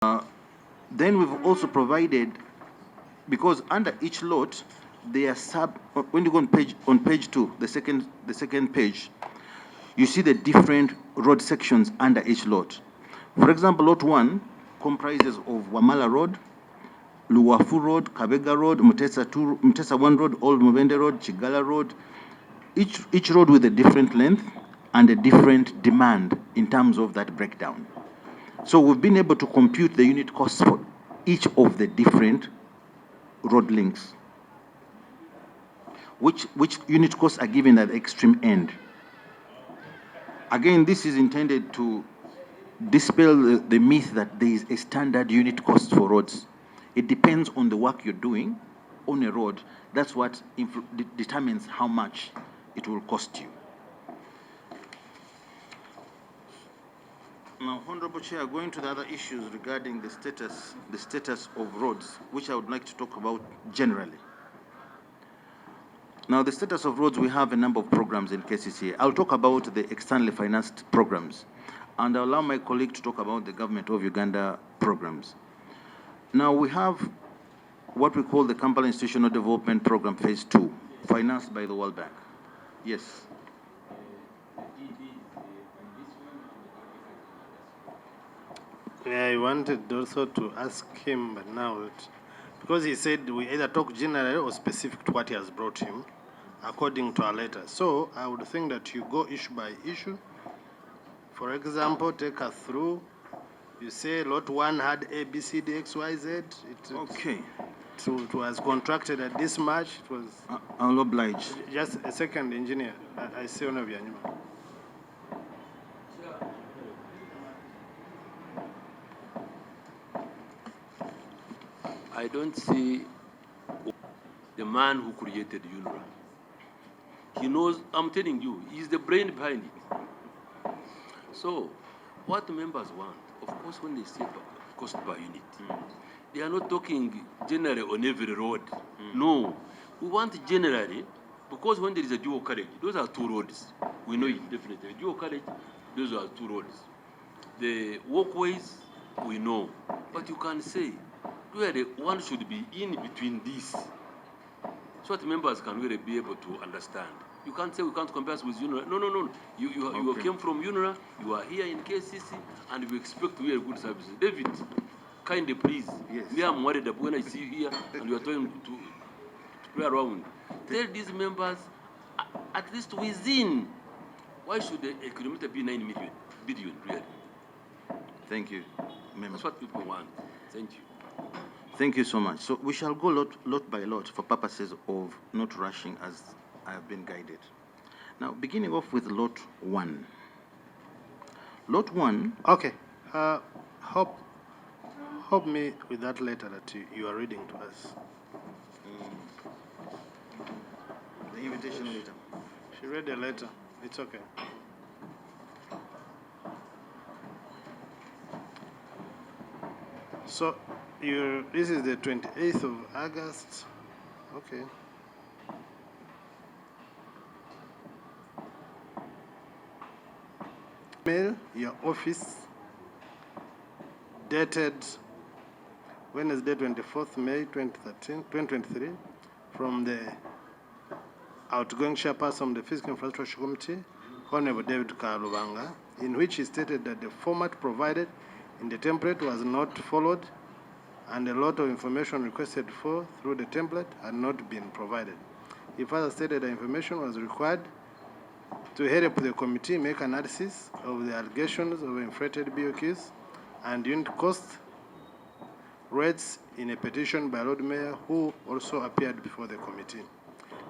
Then we've also provided, because under each lot, there are when you go on page 2, the second page, you see the different road sections under each lot. For example, lot 1 comprises of Wamala Road, Luwafu Road, Kabega Road, Mutesa 1 Road, Old Mubende Road, Chigala Road, each road with a different length and a different demand in terms of that breakdown. So we've been able to compute the unit costs for each of the different road links, which unit costs are given at the extreme end. Again, this is intended to dispel the myth that there is a standard unit cost for roads. It depends on the work you're doing on a road. That's what determines how much it will cost you. Now, Honorable Chair, going to the other issues regarding the status of roads, which I would like to talk about generally. Now, the status of roads, we have a number of programs in KCCA. I'll talk about the externally financed programs, and I'll allow my colleague to talk about the Government of Uganda programs. Now, we have what we call the Kampala Institutional Development Program Phase 2, financed by the World Bank. Yes. I wanted also to ask him, but now, because he said we either talk generally or specific to what he has brought him, according to our letter. So I would think that you go issue by issue. For example, take us through. You say lot 1 had A, B, C, D, X, Y, Z. Okay. It was contracted at this much. It was. I'll oblige. Just a second, engineer. I see one of your name. I don't see the man who created UNRWA. He knows, I'm telling you, he's the brain behind it. So, what the members want, of course, when they say cost per unit, they are not talking generally on every road. No, we want generally, because when there is a dual carriage, those are 2 roads. We know it definitely. Dual carriage, those are 2 roads. The walkways, we know. But you can say, really, one should be in between these, so that members can really be able to understand. You can't say we can't compare us with UNRWA. No. You came from UNRWA, you are here in KCC, and we expect to hear good services. David, kindly please. Yes. Me, I'm worried that when I see you here and you are trying to play around, tell these members, at least within, why should a kilometer be 9 billion, really? Thank you, Member. That's what people want. Thank you. Thank you so much. So we shall go lot by lot for purposes of not rushing as I have been guided. Now, beginning off with lot 1. Lot 1. Okay. Help me with that letter that you are reading to us. The invitation letter. She read the letter. It's okay. So, this is the 28th of August. Okay. Mail your office dated Wednesday 24th May 2023 from the outgoing chairperson of the Physical Infrastructure Committee, Honorable David Kalubanga, in which he stated that the format provided in the template was not followed and a lot of information requested for through the template had not been provided. He further stated that information was required to help the committee make analysis of the allegations of inflated BOQs and unit cost rates in a petition by Lord Mayor, who also appeared before the committee.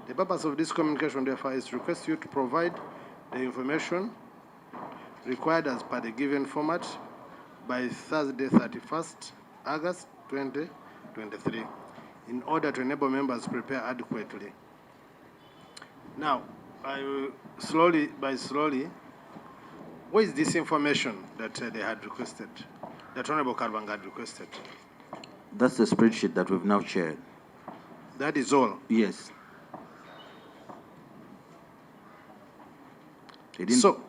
The purpose of this communication, therefore, is to request you to provide the information required as per the given format by Thursday, 31st August 2023, in order to enable members to prepare adequately. Now, I will slowly, what is this information that they had requested, that Honorable Kalubanga had requested? That's the spreadsheet that we've now shared. That is all? Yes. So,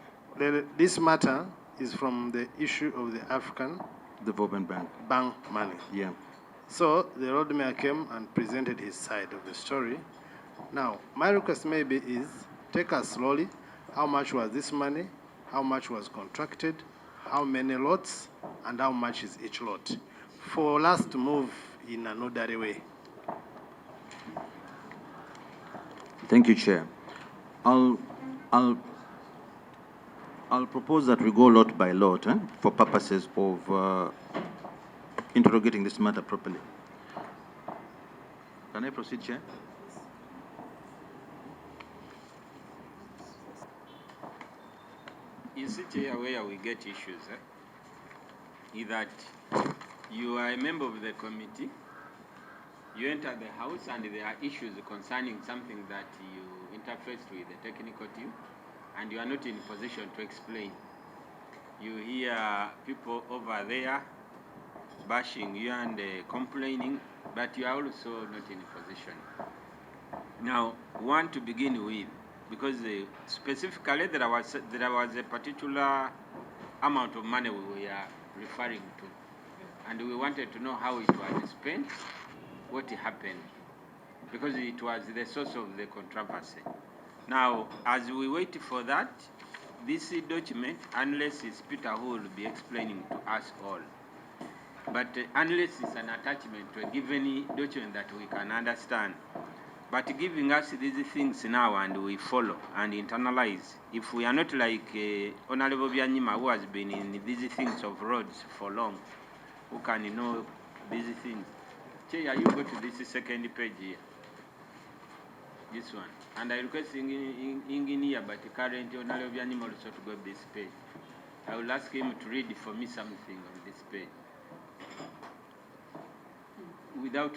this matter is from the issue of the African Development Bank. bank money. Yeah. So the road mayor came and presented his side of the story. Now, my request maybe is take us slowly. How much was this money? How much was contracted? How many lots? And how much is each lot? For us to move in an orderly way. Thank you, Chair. I'll propose that we go lot by lot for purposes of interrogating this matter properly. Can I proceed, Chair? You see, Chair, where we get issues is that you are a member of the committee, you enter the house and there are issues concerning something that you interface with the technical team, and you are not in position to explain. You hear people over there bashing you and complaining, but you are also not in a position. Now, one to begin with, because specifically there was a particular amount of money we were referring to, and we wanted to know how it was spent, what happened, because it was the source of the controversy. Now, as we wait for that, this document, unless it's Peter who will be explaining to us all, but unless it's an attachment to a given document that we can understand, but giving us these things now and we follow and internalize, if we are not like Honorable Byanyima, who has been in these things of roads for long, who can know these things. Chair, you go to this second page here. This one. And I request engineer, but currently Honorable Byanyima also to go to this page. I will ask him to read for me something on this page. Without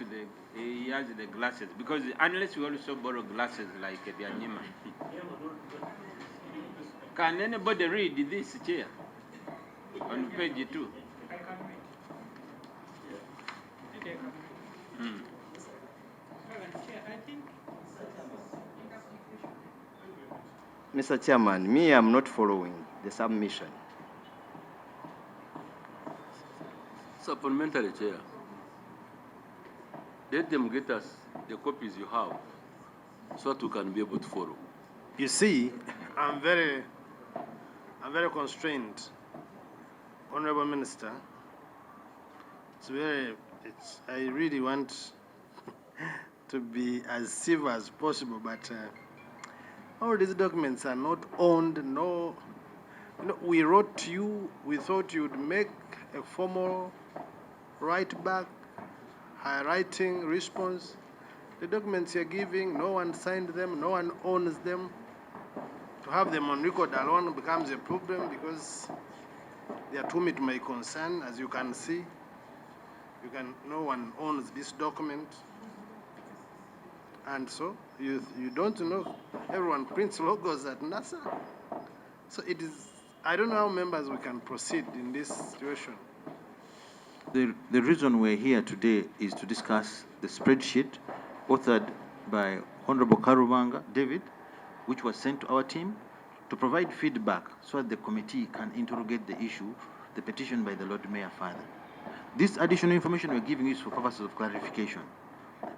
he has the glasses, because unless we also borrow glasses like Byanyima. Can anybody read this, Chair? On page 2. Mr. Chairman, me, I'm not following the submission. Supplementary, Chair. Let them get us the copies you have so that we can be able to follow. You see, I'm very constrained, Honorable Minister. I really want to be as civil as possible, but all these documents are not owned. No, we wrote to you. We thought you'd make a formal write back, writing response. The documents you're giving, no one signed them, no one owns them. To have them on record alone becomes a problem because they are too much to my concern, as you can see. No one owns this document. And so you don't know, everyone prints logos at NASA. So it is, I don't know how members we can proceed in this situation. The reason we're here today is to discuss the spreadsheet authored by Honorable Karubanga David, which was sent to our team to provide feedback so that the committee can interrogate the issue, the petition by the Lord Mayor further. This additional information we're giving is for purposes of clarification.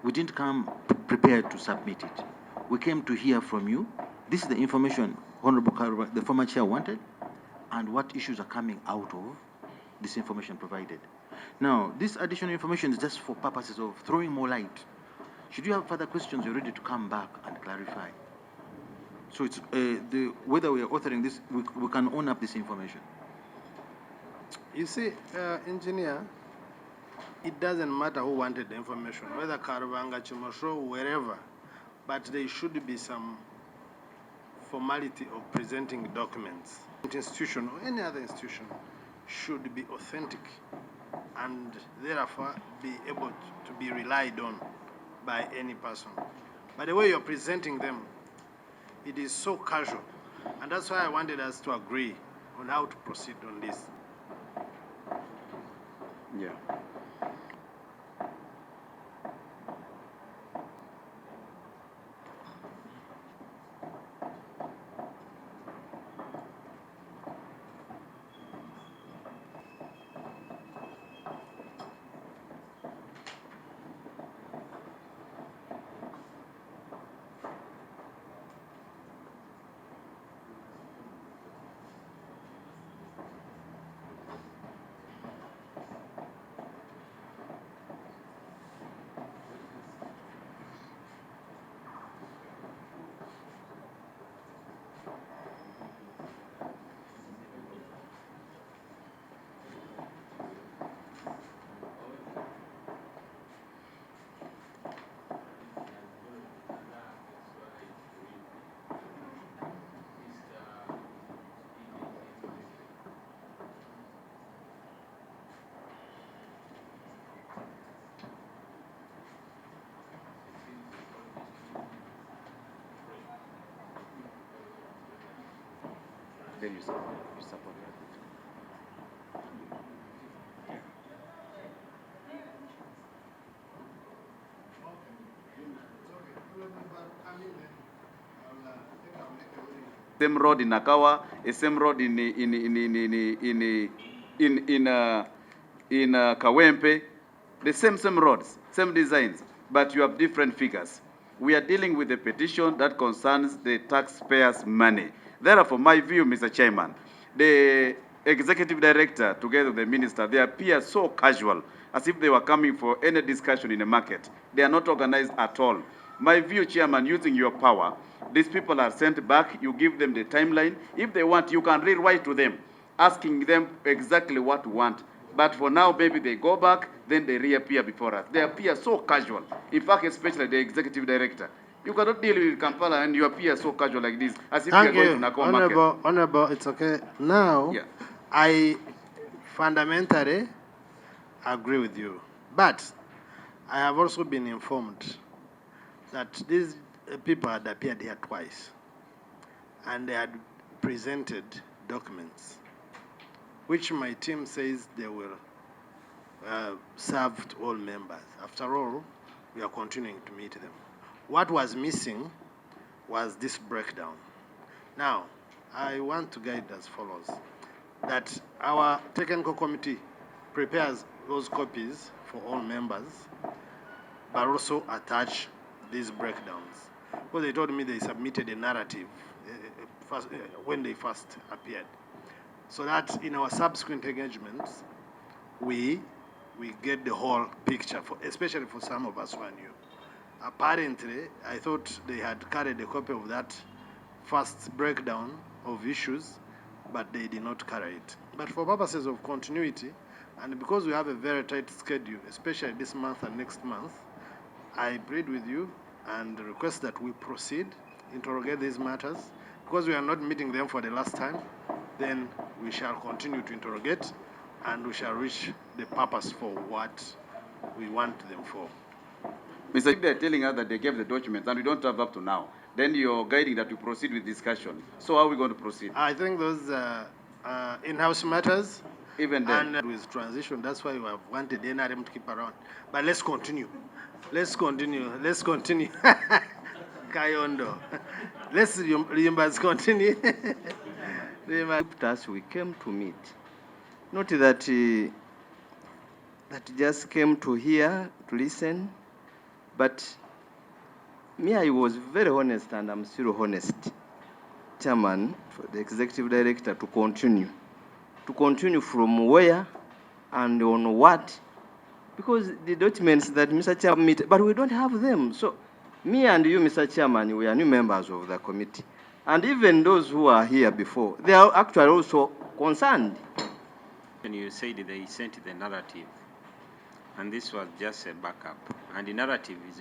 We didn't come prepared to submit it. We came to hear from you. This is the information Honorable Karubanga, the former chair, wanted, and what issues are coming out of this information provided. Now, this additional information is just for purposes of throwing more light. Should you have further questions, you're ready to come back and clarify. So it's whether we are authoring this, we can own up this information. You see, engineer, it doesn't matter who wanted the information, whether Karubanga, Chimosho, wherever, but there should be some formality of presenting documents. Institution or any other institution should be authentic and therefore be able to be relied on by any person. But the way you're presenting them, it is so casual. And that's why I wanted us to agree on how to proceed on this. Yeah. then you support that. Same road in Nakawa, a same road in Kawempe, the same roads, same designs, but you have different figures. We are dealing with a petition that concerns the taxpayers' money. Therefore, my view, Mr. Chairman, the executive director, together with the minister, they appear so casual, as if they were coming for any discussion in the market. They are not organized at all. My view, Chairman, using your power, these people are sent back, you give them the timeline. If they want, you can rewrite to them, asking them exactly what to want. But for now, maybe they go back, then they reappear before us. They appear so casual. In fact, especially the executive director. You cannot deal with Kampala and you appear so casual like this, as if you are going to Nakoma market. Honorable, it's okay. Now, Yeah. I fundamentally agree with you. But I have also been informed that these people had appeared here twice and they had presented documents which my team says they will serve to all members. After all, we are continuing to meet them. What was missing was this breakdown. Now, I want to guide as follows, that our technical committee prepares those copies for all members, but also attach these breakdowns. Because they told me they submitted a narrative when they first appeared. So that in our subsequent engagements, we get the whole picture, especially for some of us who are new. Apparently, I thought they had carried a copy of that first breakdown of issues, but they did not carry it. But for purposes of continuity, and because we have a very tight schedule, especially this month and next month, I plead with you and request that we proceed, interrogate these matters. Because we are not meeting them for the last time, then we shall continue to interrogate and we shall reach the purpose for what we want them for. Mr. If they're telling us that they gave the documents and we don't have up to now, then you're guiding that we proceed with discussion. So how are we going to proceed? I think those in-house matters, Even then. and with transition, that's why we have wanted the NRM to keep around. But let's continue. Let's continue. Kayondo. Let's continue. Us, we came to meet. Not that that just came to hear, to listen, but me, I was very honest and I'm still honest. Chairman, for the executive director to continue. To continue from where and on what? Because the documents that Mr. Chairman meet, but we don't have them. So me and you, Mr. Chairman, we are new members of the committee. And even those who are here before, they are actually also concerned. When you said they sent the narrative, and this was just a backup, and the narrative is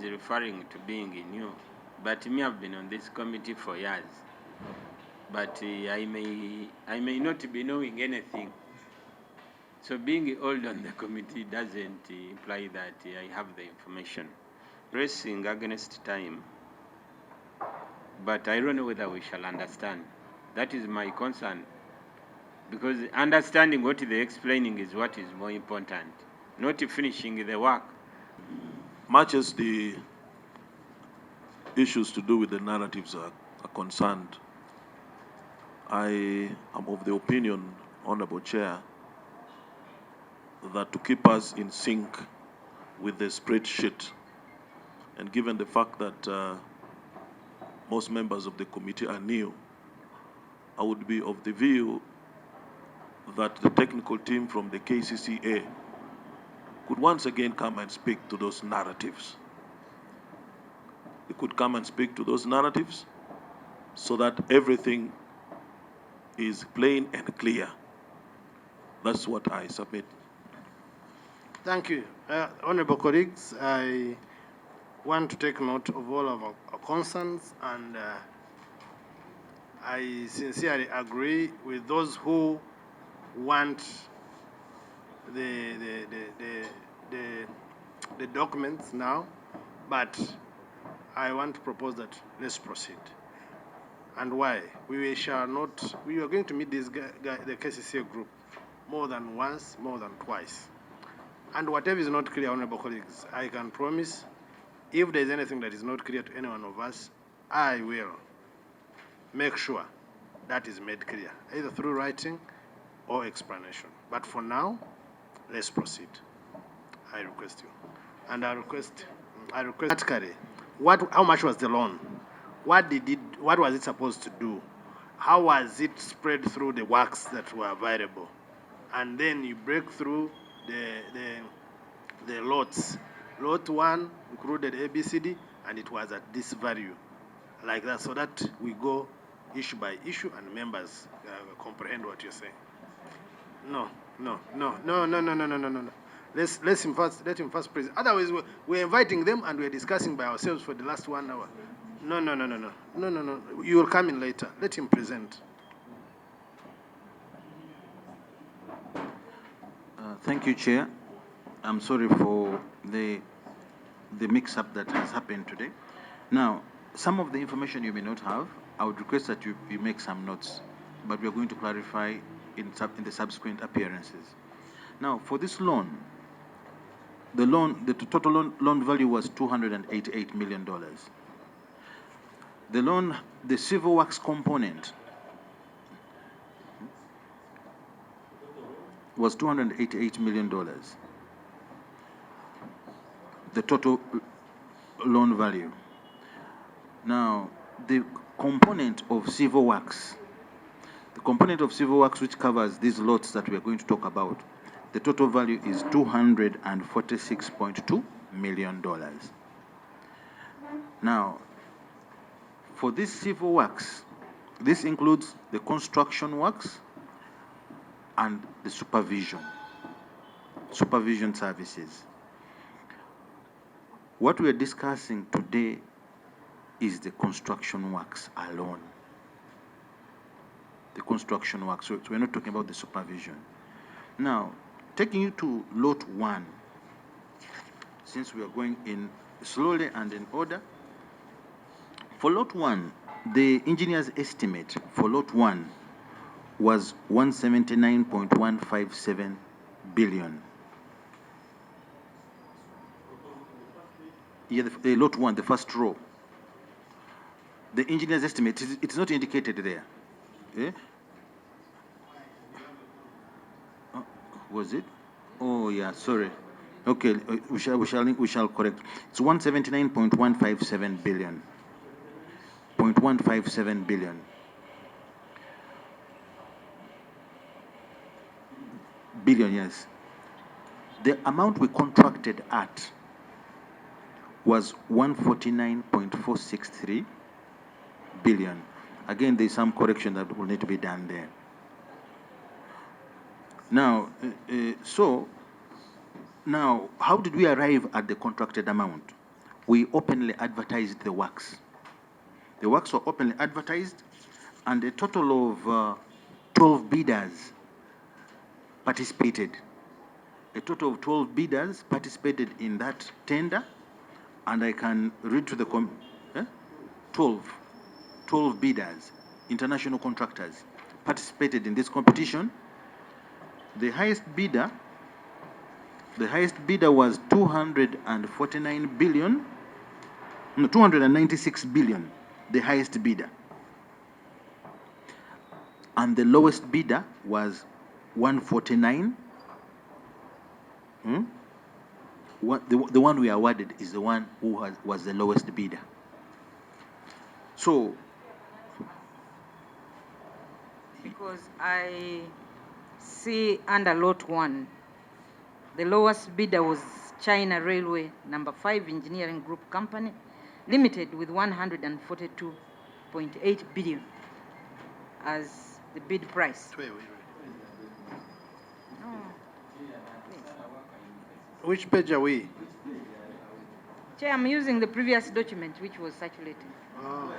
referring to being new, but me, I've been on this committee for years, but I may not be knowing anything. So being old on the committee doesn't imply that I have the information. Pressing against time, but I don't know whether we shall understand. That is my concern, because understanding what they're explaining is what is more important, not finishing the work. Much as the issues to do with the narratives are concerned, I am of the opinion, Honorable Chair, that to keep us in sync with the spreadsheet, and given the fact that most members of the committee are new, I would be of the view that the technical team from the KCCA could once again come and speak to those narratives. They could come and speak to those narratives so that everything is plain and clear. That's what I submit. Thank you. Honorable colleagues, I want to take note of all of our concerns, and I sincerely agree with those who want the documents now, but I want to propose that let's proceed. And why? We are going to meet the KCCA group more than once, more than twice. And whatever is not clear, honorable colleagues, I can promise, if there's anything that is not clear to any one of us, I will make sure that is made clear, either through writing or explanation. But for now, let's proceed. I request you. And I request practically, how much was the loan? What was it supposed to do? How was it spread through the works that were available? And then you break through the lots. Lot 1 included ABCD, and it was at this value, like that, so that we go issue by issue and members comprehend what you're saying. No. Let him first present. Otherwise, we're inviting them and we're discussing by ourselves for the last 1 hour. No. You will come in later. Let him present. Thank you, Chair. I'm sorry for the mix-up that has happened today. Now, some of the information you may not have, I would request that you make some notes, but we are going to clarify in the subsequent appearances. Now, for this loan, the total loan value was $288 million. The civil works component was $288 million. The total loan value. Now, the component of civil works, which covers these lots that we are going to talk about, the total value is $246.2 million. Now, for this civil works, this includes the construction works and the supervision services. What we are discussing today is the construction works alone. The construction works, so we're not talking about the supervision. Now, taking you to lot 1, since we are going in slowly and in order. For lot 1, the engineer's estimate for lot 1 was 179.157 billion. Yeah, the lot 1, the first row. The engineer's estimate, it's not indicated there. Yeah? Was it? Oh yeah, sorry. Okay, we shall correct. It's 179.157 billion. 0.157 billion. Billion, yes. The amount we contracted at was 149.463 billion. Again, there's some correction that will need to be done there. Now, now, how did we arrive at the contracted amount? We openly advertised the works. The works were openly advertised, and a total of 12 bidders participated. A total of 12 bidders participated in that tender, and I can read to the 12 bidders, international contractors, participated in this competition. The highest bidder was 296 billion, the highest bidder. And the lowest bidder was 149. The one we awarded is the one who was the lowest bidder. So, because I see under lot 1, the lowest bidder was China Railway number 5 Engineering Group Company Limited with 142.8 billion as the bid price. Wait. No. Which page are we? Chair, I'm using the previous document which was circulated. Oh.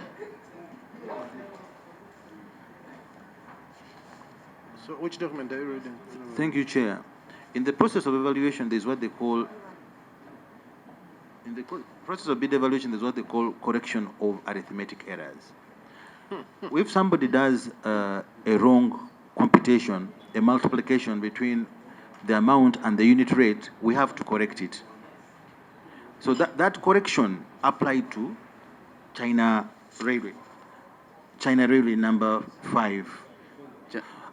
So which document are you reading? thank you, Chair. In the process of evaluation, there's what they call, in the process of bid evaluation, there's what they call correction of arithmetic errors. if somebody does a wrong computation, a multiplication between the amount and the unit rate, we have to correct it. So that correction applied to China Railway number 5.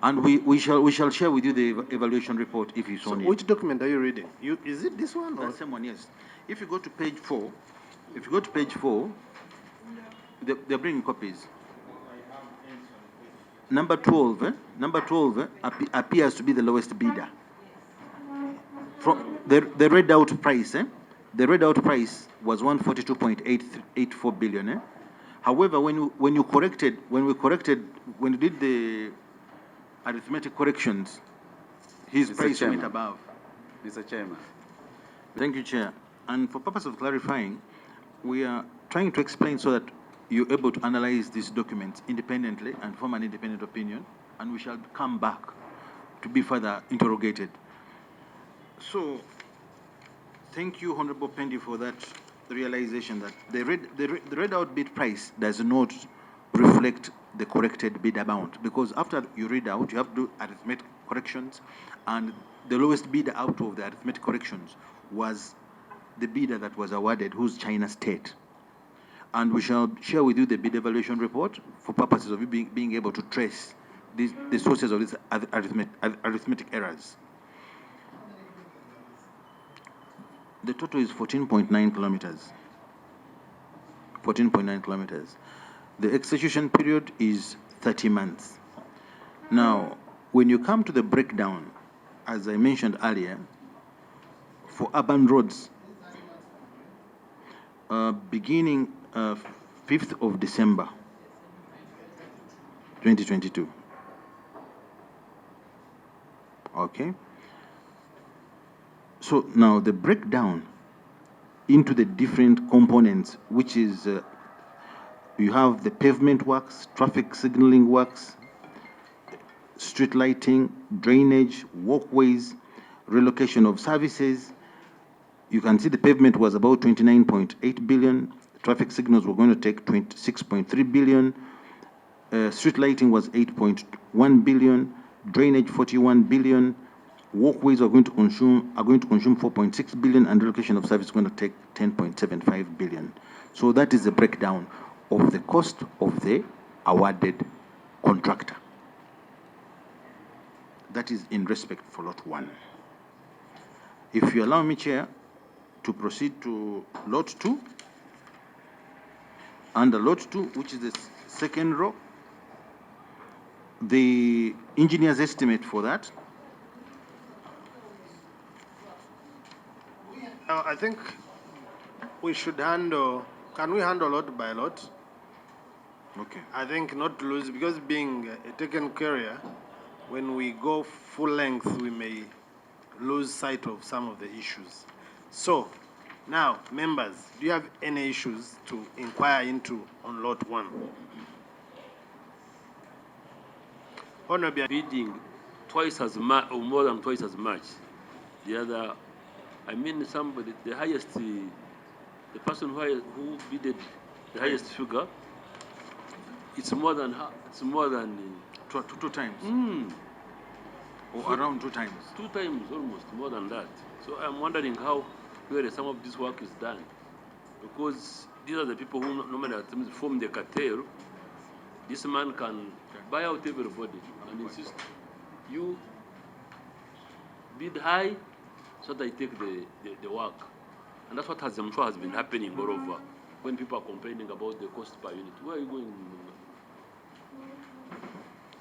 And we shall share with you the evaluation report if you so need. Which document are you reading? Is it this one or? The same one, yes. If you go to page 4, they're bringing copies. Number 12, appears to be the lowest bidder. From the read out price, the read out price was 142.84 billion. However, when we did the arithmetic corrections, his Mr. price Chairman. went above. Mr. Chairman. Thank you, Chair. And for purpose of clarifying, we are trying to explain so that you're able to analyze these documents independently and form an independent opinion, and we shall come back to be further interrogated. So, thank you, Honorable Pendy, for that realization that the read out bid price does not reflect the corrected bid amount, because after you read out, you have to do arithmetic corrections, and the lowest bidder out of the arithmetic corrections was the bidder that was awarded, who's China State. And we shall share with you the bid evaluation report for purposes of you being able to trace the sources of these arithmetic errors. The total is 14.9 kilometers. 14.9 kilometers. The execution period is 30 months. Now, when you come to the breakdown, as I mentioned earlier, for urban roads, beginning 5th of December 2022. Okay. So now the breakdown into the different components, which is you have the pavement works, traffic signaling works, street lighting, drainage, walkways, relocation of services. You can see the pavement was about 29.8 billion. Traffic signals were going to take 26.3 billion. Street lighting was 8.1 billion. Drainage 41 billion. Walkways are going to consume 4.6 billion, and relocation of service is going to take 10.75 billion. So that is the breakdown of the cost of the awarded contractor. That is in respect for lot 1. If you allow me, Chair, to proceed to lot 2. Under lot 2, which is the second row, the engineer's estimate for that. I think we should handle, can we handle lot by lot? Okay. I think not to lose, because being a taken carrier, when we go full length, we may lose sight of some of the issues. So, now, members, do you have any issues to inquire into on lot 1? Honorable, Bidding twice as much or more than twice as much. The other, I mean, somebody, the highest, the person who bidded the highest figure, it's more than Two times. Or around 2 times. 2 times almost, more than that. So I'm wondering how where some of this work is done, because these are the people who normally at times form the cartel. This man can buy out everybody and insist you bid high so that I take the work. And that's what I'm sure has been happening all over when people are complaining about the cost per unit. Where are you going?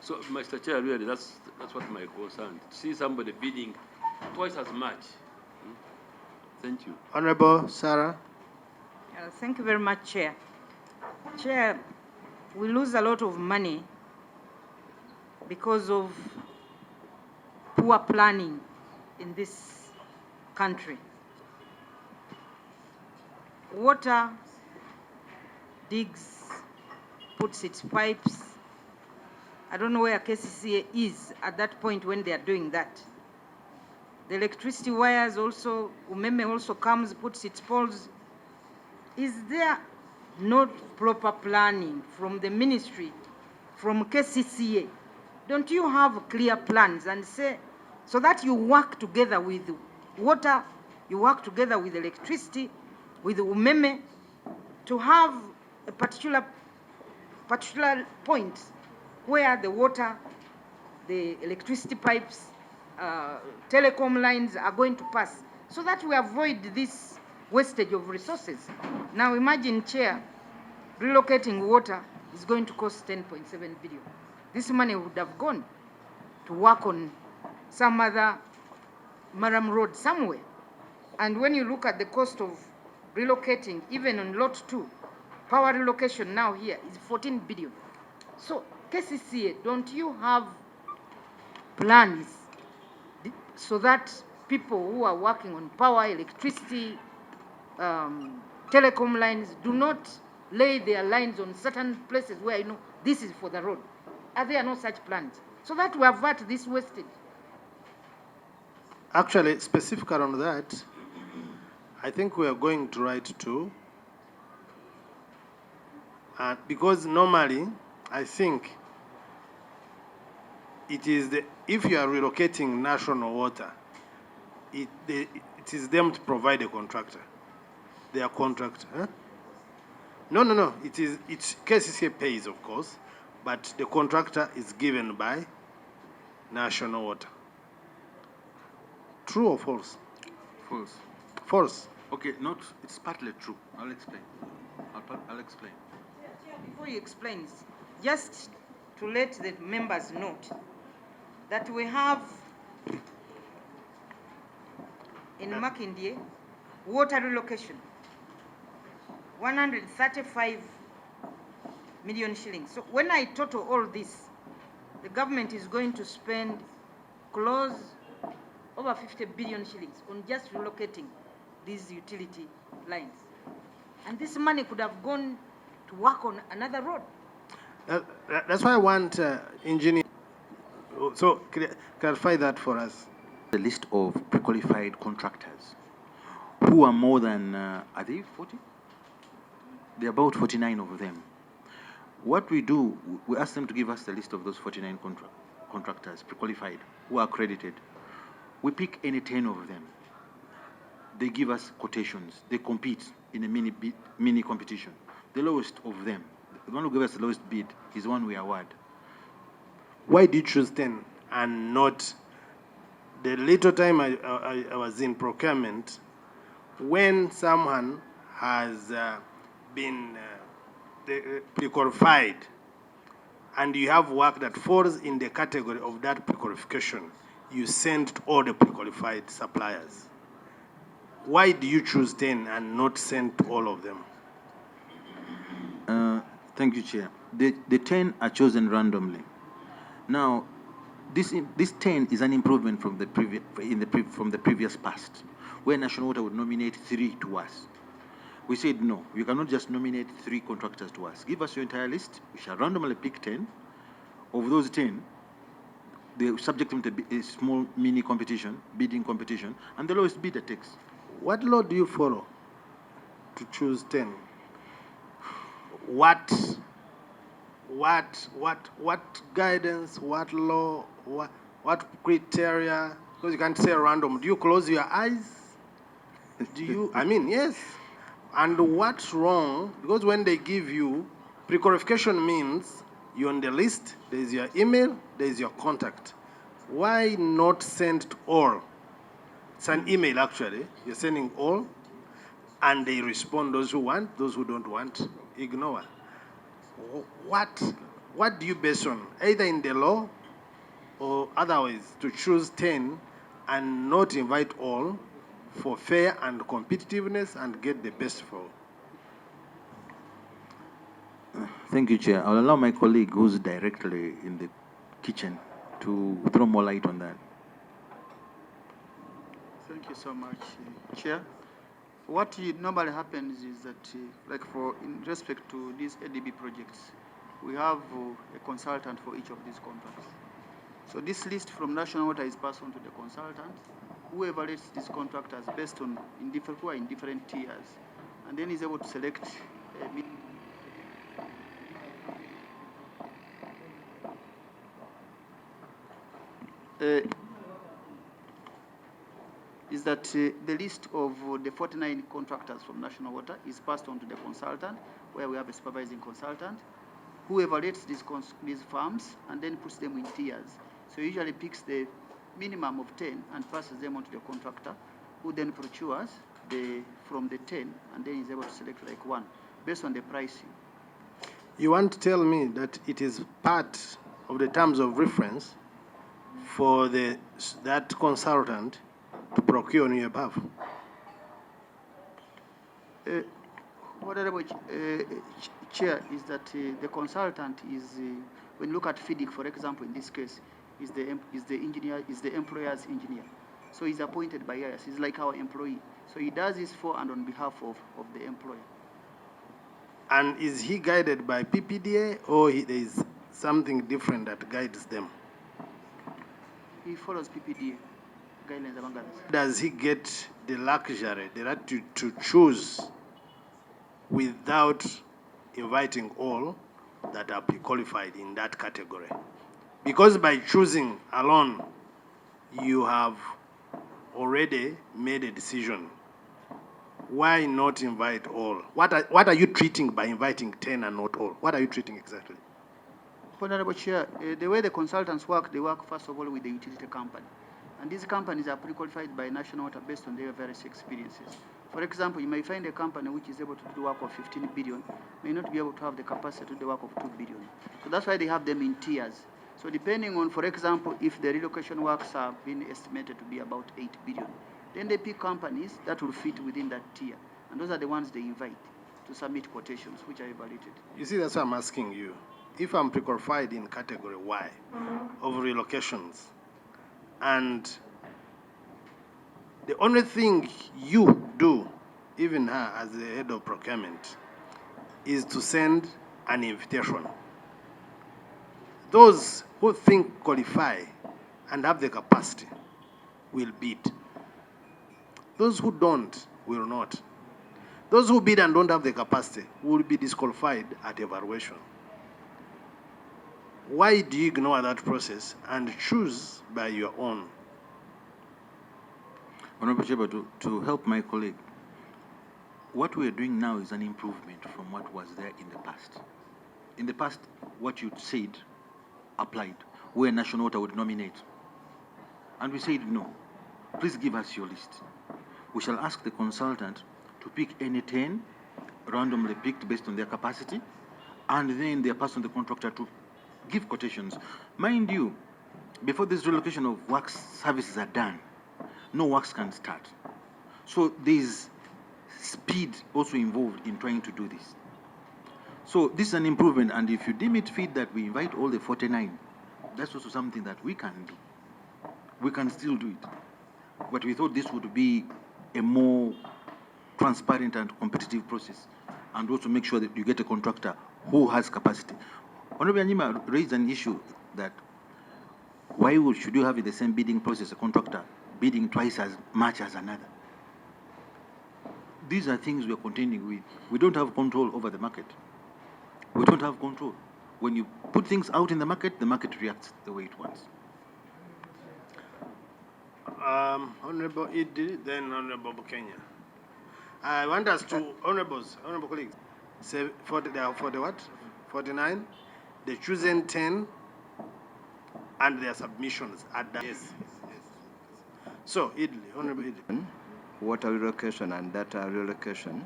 So, Mr. Chair, really, that's what my concern. To see somebody bidding twice as much. Thank you. Honorable Sarah. Thank you very much, Chair. Chair, we lose a lot of money because of poor planning in this country. Water digs, puts its pipes. I don't know where KCCA is at that point when they are doing that. The electricity wires also, Umeme also comes, puts its poles. Is there not proper planning from the ministry from KCCA, don't you have clear plans and say, so that you work together with water, you work together with electricity, with umeme, to have a particular point where the water, the electricity pipes, telecom lines are going to pass, so that we avoid this wastage of resources. Now imagine, Chair, relocating water is going to cost 10.7 billion. This money would have gone to work on some other Maram Road somewhere. And when you look at the cost of relocating, even on Lot 2, power relocation now here is 14 billion. So KCCA, don't you have plans so that people who are working on power, electricity, telecom lines do not lay their lines on certain places where you know this is for the road? Are there no such plans? So that we avert this wastage. Actually, specifically on that, I think we are going to write to, because normally, I think it is if you are relocating national water, it is them to provide a contractor. They are contractor. Huh? No. It's KCCA pays, of course, but the contractor is given by national water. True or false? False. False. Okay, it's partly true. I'll explain. I'll explain. Before you explain, just to let the members note that we have in Makindye water relocation 135 million shillings. So when I total all this, the government is going to spend close over 50 billion shillings on just relocating these utility lines. And this money could have gone to work on another road. That's why I want engineer. So clarify that for us. The list of pre-qualified contractors who are more than, are they 40? There are about 49 of them. What we do, we ask them to give us the list of those 49 contractors, pre-qualified, who are accredited. We pick any 10 of them. They give us quotations. They compete in a mini competition. The lowest of them, the one who gives us the lowest bid, is the one we award. Why did you choose 10 and not the little time I was in procurement, when someone has been pre-qualified and you have work that falls in the category of that pre-qualification, you send to all the pre-qualified suppliers? Why do you choose 10 and not send to all of them? Thank you, Chair. The 10 are chosen randomly. Now, this 10 is an improvement from the previous past, where National Water would nominate 3 to us. We said no, you cannot just nominate 3 contractors to us. Give us your entire list. We shall randomly pick 10. Of those 10, they subject them to a small mini competition, bidding competition, and the lowest bidder takes. What law do you follow to choose 10? What guidance, what law, what criteria? Because you can't say random. Do you close your eyes? Do you, I mean, yes. And what's wrong? Because when they give you, pre-qualification means you're on the list, there's your email, there's your contact. Why not send to all? It's an email, actually. You're sending all, and they respond, those who want, those who don't want, ignore. What do you base on? Either in the law or otherwise, to choose 10 and not invite all for fair and competitiveness and get the best for all. Thank you, Chair. I'll allow my colleague who's directly in the kitchen to throw more light on that. Thank you so much, Chair. What normally happens is that, in respect to these ADB projects, we have a consultant for each of these contracts. So this list from National Water is passed on to the consultant, who evaluates these contractors based on who are in different tiers, and then is able to select is that the list of the 49 contractors from National Water is passed on to the consultant, where we have a supervising consultant, who evaluates these firms and then puts them in tiers. So he usually picks the minimum of 10 and passes them on to the contractor, who then procures from the 10 and then is able to select like one based on the pricing. You want to tell me that it is part of the terms of reference for that consultant to procure on your behalf? Honorable Chair, is that the consultant is, when you look at FIDIC, for example, in this case, is the employer's engineer. So he's appointed by us. He's like our employee. So he does this for and on behalf of the employer. And is he guided by PPDA, or there is something different that guides them? He follows PPDA guidelines among others. Does he get the luxury, the right to choose without inviting all that are pre-qualified in that category? Because by choosing alone, you have already made a decision. Why not invite all? What are you treating by inviting 10 and not all? What are you treating exactly? Honorable Chair, the way the consultants work, they work first of all with the utility company. And these companies are pre-qualified by National Water based on their various experiences. For example, you may find a company which is able to do the work of 15 billion, may not be able to have the capacity to do the work of 2 billion. So that's why they have them in tiers. So depending on, for example, if the relocation works are being estimated to be about 8 billion, then they pick companies that will fit within that tier. And those are the ones they invite to submit quotations, which are evaluated. You see, that's why I'm asking you. If I'm pre-qualified in category Y of relocations, and the only thing you do, even her as the head of procurement, is to send an invitation. Those who think qualify and have the capacity will bid. Those who don't will not. Those who bid and don't have the capacity will be disqualified at evaluation. Why do you ignore that process and choose by your own? Honorable Chair, to help my colleague, what we are doing now is an improvement from what was there in the past. In the past, what you said applied, where National Water would nominate. And we said, no, please give us your list. We shall ask the consultant to pick any 10, randomly picked based on their capacity, and then they pass on the contractor to give quotations. Mind you, before this relocation of works services are done, no works can start. So there's speed also involved in trying to do this. So this is an improvement, and if you deem it fit that we invite all the 49, that's also something that we can do. We can still do it. But we thought this would be a more transparent and competitive process, and also make sure that you get a contractor who has capacity. Honorable Anyima raised an issue that why should you have the same bidding process, a contractor bidding twice as much as another? These are things we are contending with. We don't have control over the market. We don't have control. When you put things out in the market reacts the way it wants. Honorable Idi, then Honorable Bukenya. I want us to, honorable colleagues, say for the what? 49, the chosen 10, and their submissions at that. Yes. So, Honorable Idli. Water relocation and data relocation,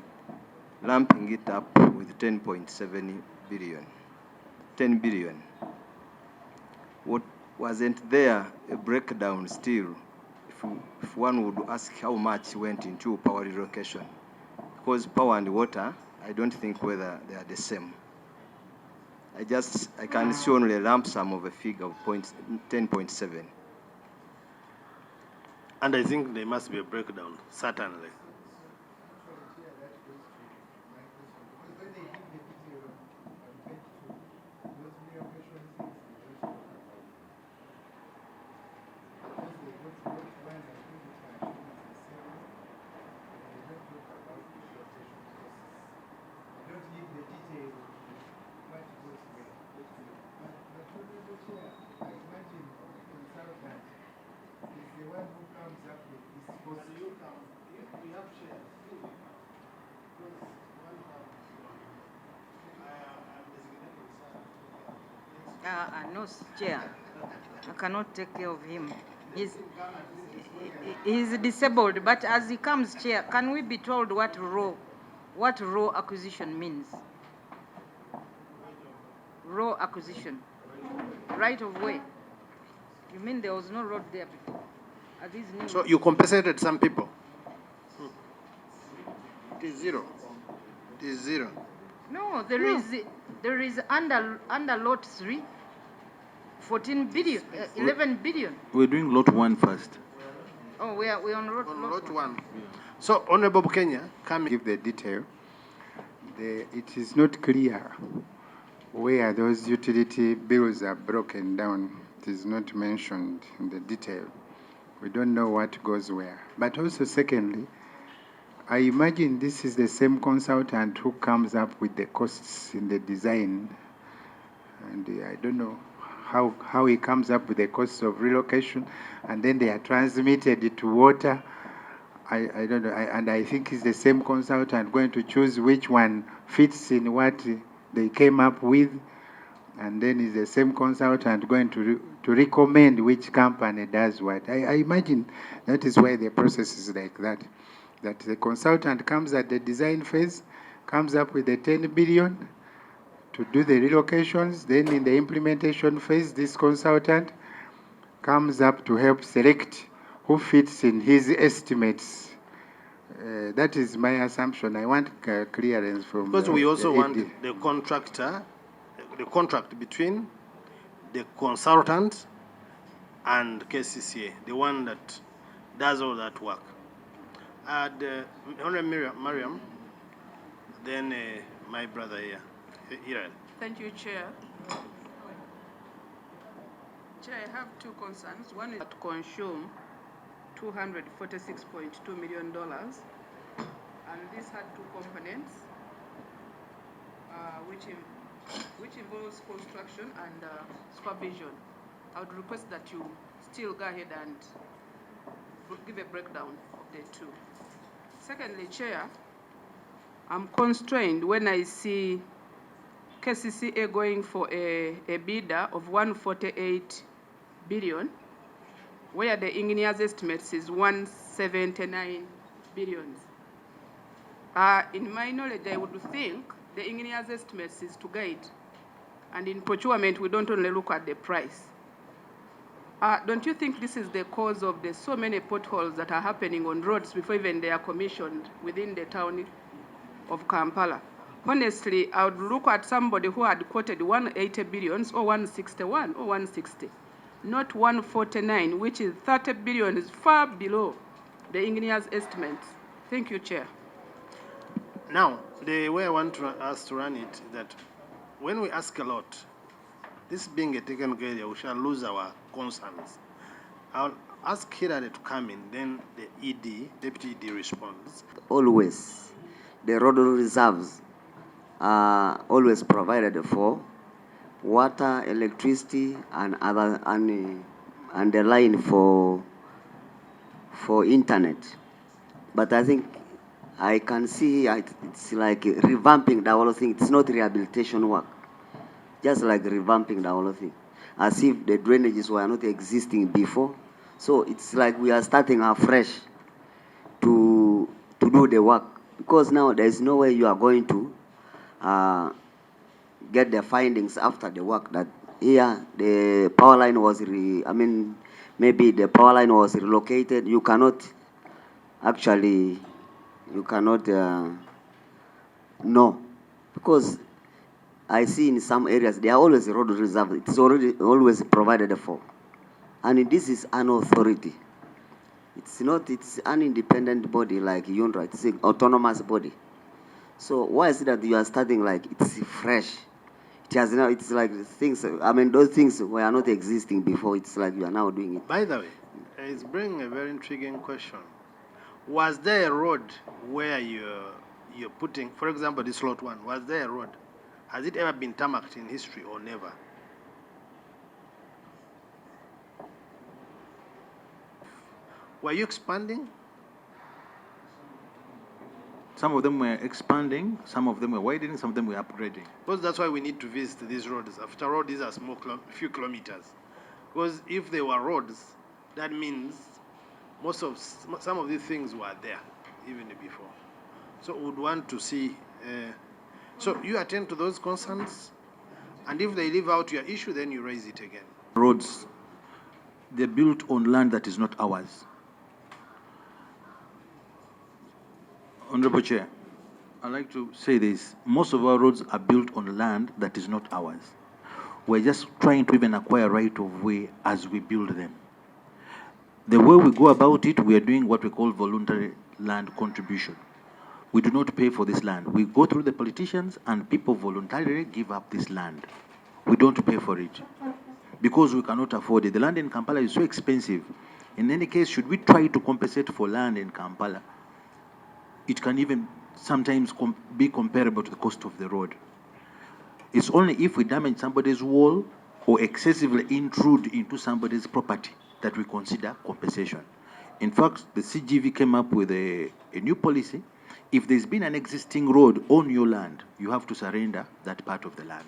lumping it up with 10.7 billion. 10 billion. What wasn't there a breakdown still? If one would ask how much went into power relocation, because power and water, I don't think whether they are the same. I can see only a lump sum of a figure of 10.7. And I think there must be a breakdown, certainly. No, Chair. I cannot take care of him. He's disabled, but as he comes, Chair, can we be told what raw acquisition means? Raw acquisition. Right of way. You mean there was no road there before? Are these new? So you compensated some people? It is zero. It is zero. No, there is under lot 3, 14 billion, 11 billion. We're doing lot 1 first. Oh, we're on Lot 1. So, Honorable Kenya, come Give the detail. It is not clear where those utility bills are broken down. It is not mentioned in the detail. We don't know what goes where. But also, secondly, I imagine this is the same consultant who comes up with the costs in the design. And I don't know how he comes up with the costs of relocation, and then they are transmitted to water. I don't know, and I think it's the same consultant going to choose which one fits in what they came up with, and then it's the same consultant going to recommend which company does what. I imagine that is why the process is like that the consultant comes at the design phase, comes up with the 10 billion to do the relocations, then in the implementation phase, this consultant comes up to help select who fits in his estimates. That is my assumption. I want clearance from because we also want AD. the contractor, the contract between the consultant and KCCA, the one that does all that work. Honorable Mariam, then my brother here, Hiral. Thank you, Chair. Chair, I have two concerns. One is that consume $246.2 million, and this had two components, which involves construction and supervision. I would request that you still go ahead and give a breakdown of the two. Secondly, Chair, I'm constrained when I see KCCA going for a bidder of 148 billion, where the engineer's estimates is 179 billion. In my knowledge, I would think the engineer's estimates is to guide, and in procurement, we don't only look at the price. Don't you think this is the cause of the so many potholes that are happening on roads before even they are commissioned within the town of Kampala? Honestly, I would look at somebody who had quoted 180 billions or 161 or 160, not 149, which is 30 billion, is far below the engineer's estimates. Thank you, Chair. Now, the way I want us to run it is that when we ask a lot, this being a technical area, we shall lose our concerns. I'll ask Hilary to come in, then the ED, Deputy ED responds. Always, the road reserves are always provided for water, electricity, and other and the line for internet. But I think I can see it's like revamping the whole thing. It's not rehabilitation work, just like revamping the whole thing, as if the drainages were not existing before. So it's like we are starting afresh to do the work, because now there is no way you are going to get the findings after the work that here the power line was maybe the power line was relocated. You cannot actually, know, because I see in some areas there are always road reserve. It's always provided for, and this is an authority. It's an independent body like UNRWA. It's an autonomous body. So why is it that you are starting like it's fresh? It has now. It's like things. Those things were not existing before. It's like you are now doing it. By the way, it's bringing a very intriguing question. Was there a road where you're putting, for example, this lot 1, was there a road? Has it ever been tarmacked in history or never? Were you expanding? Some of them were expanding, some of them were widening, some of them were upgrading. Because that's why we need to visit these roads. After all, these are small, few kilometers. Because if they were roads, that means some of these things were there even before. So we would want to see. So you attend to those concerns, and if they leave out your issue, then you raise it again. Roads, they're built on land that is not ours. Honorable Chair, I'd like to say this. Most of our roads are built on land that is not ours. We're just trying to even acquire right of way as we build them. The way we go about it, we are doing what we call voluntary land contribution. We do not pay for this land. We go through the politicians and people voluntarily give up this land. We don't pay for it because we cannot afford it. The land in Kampala is so expensive. In any case, should we try to compensate for land in Kampala, it can even sometimes be comparable to the cost of the road. It's only if we damage somebody's wall or excessively intrude into somebody's property that we consider compensation. In fact, the CGV came up with a new policy. If there's been an existing road on your land, you have to surrender that part of the land.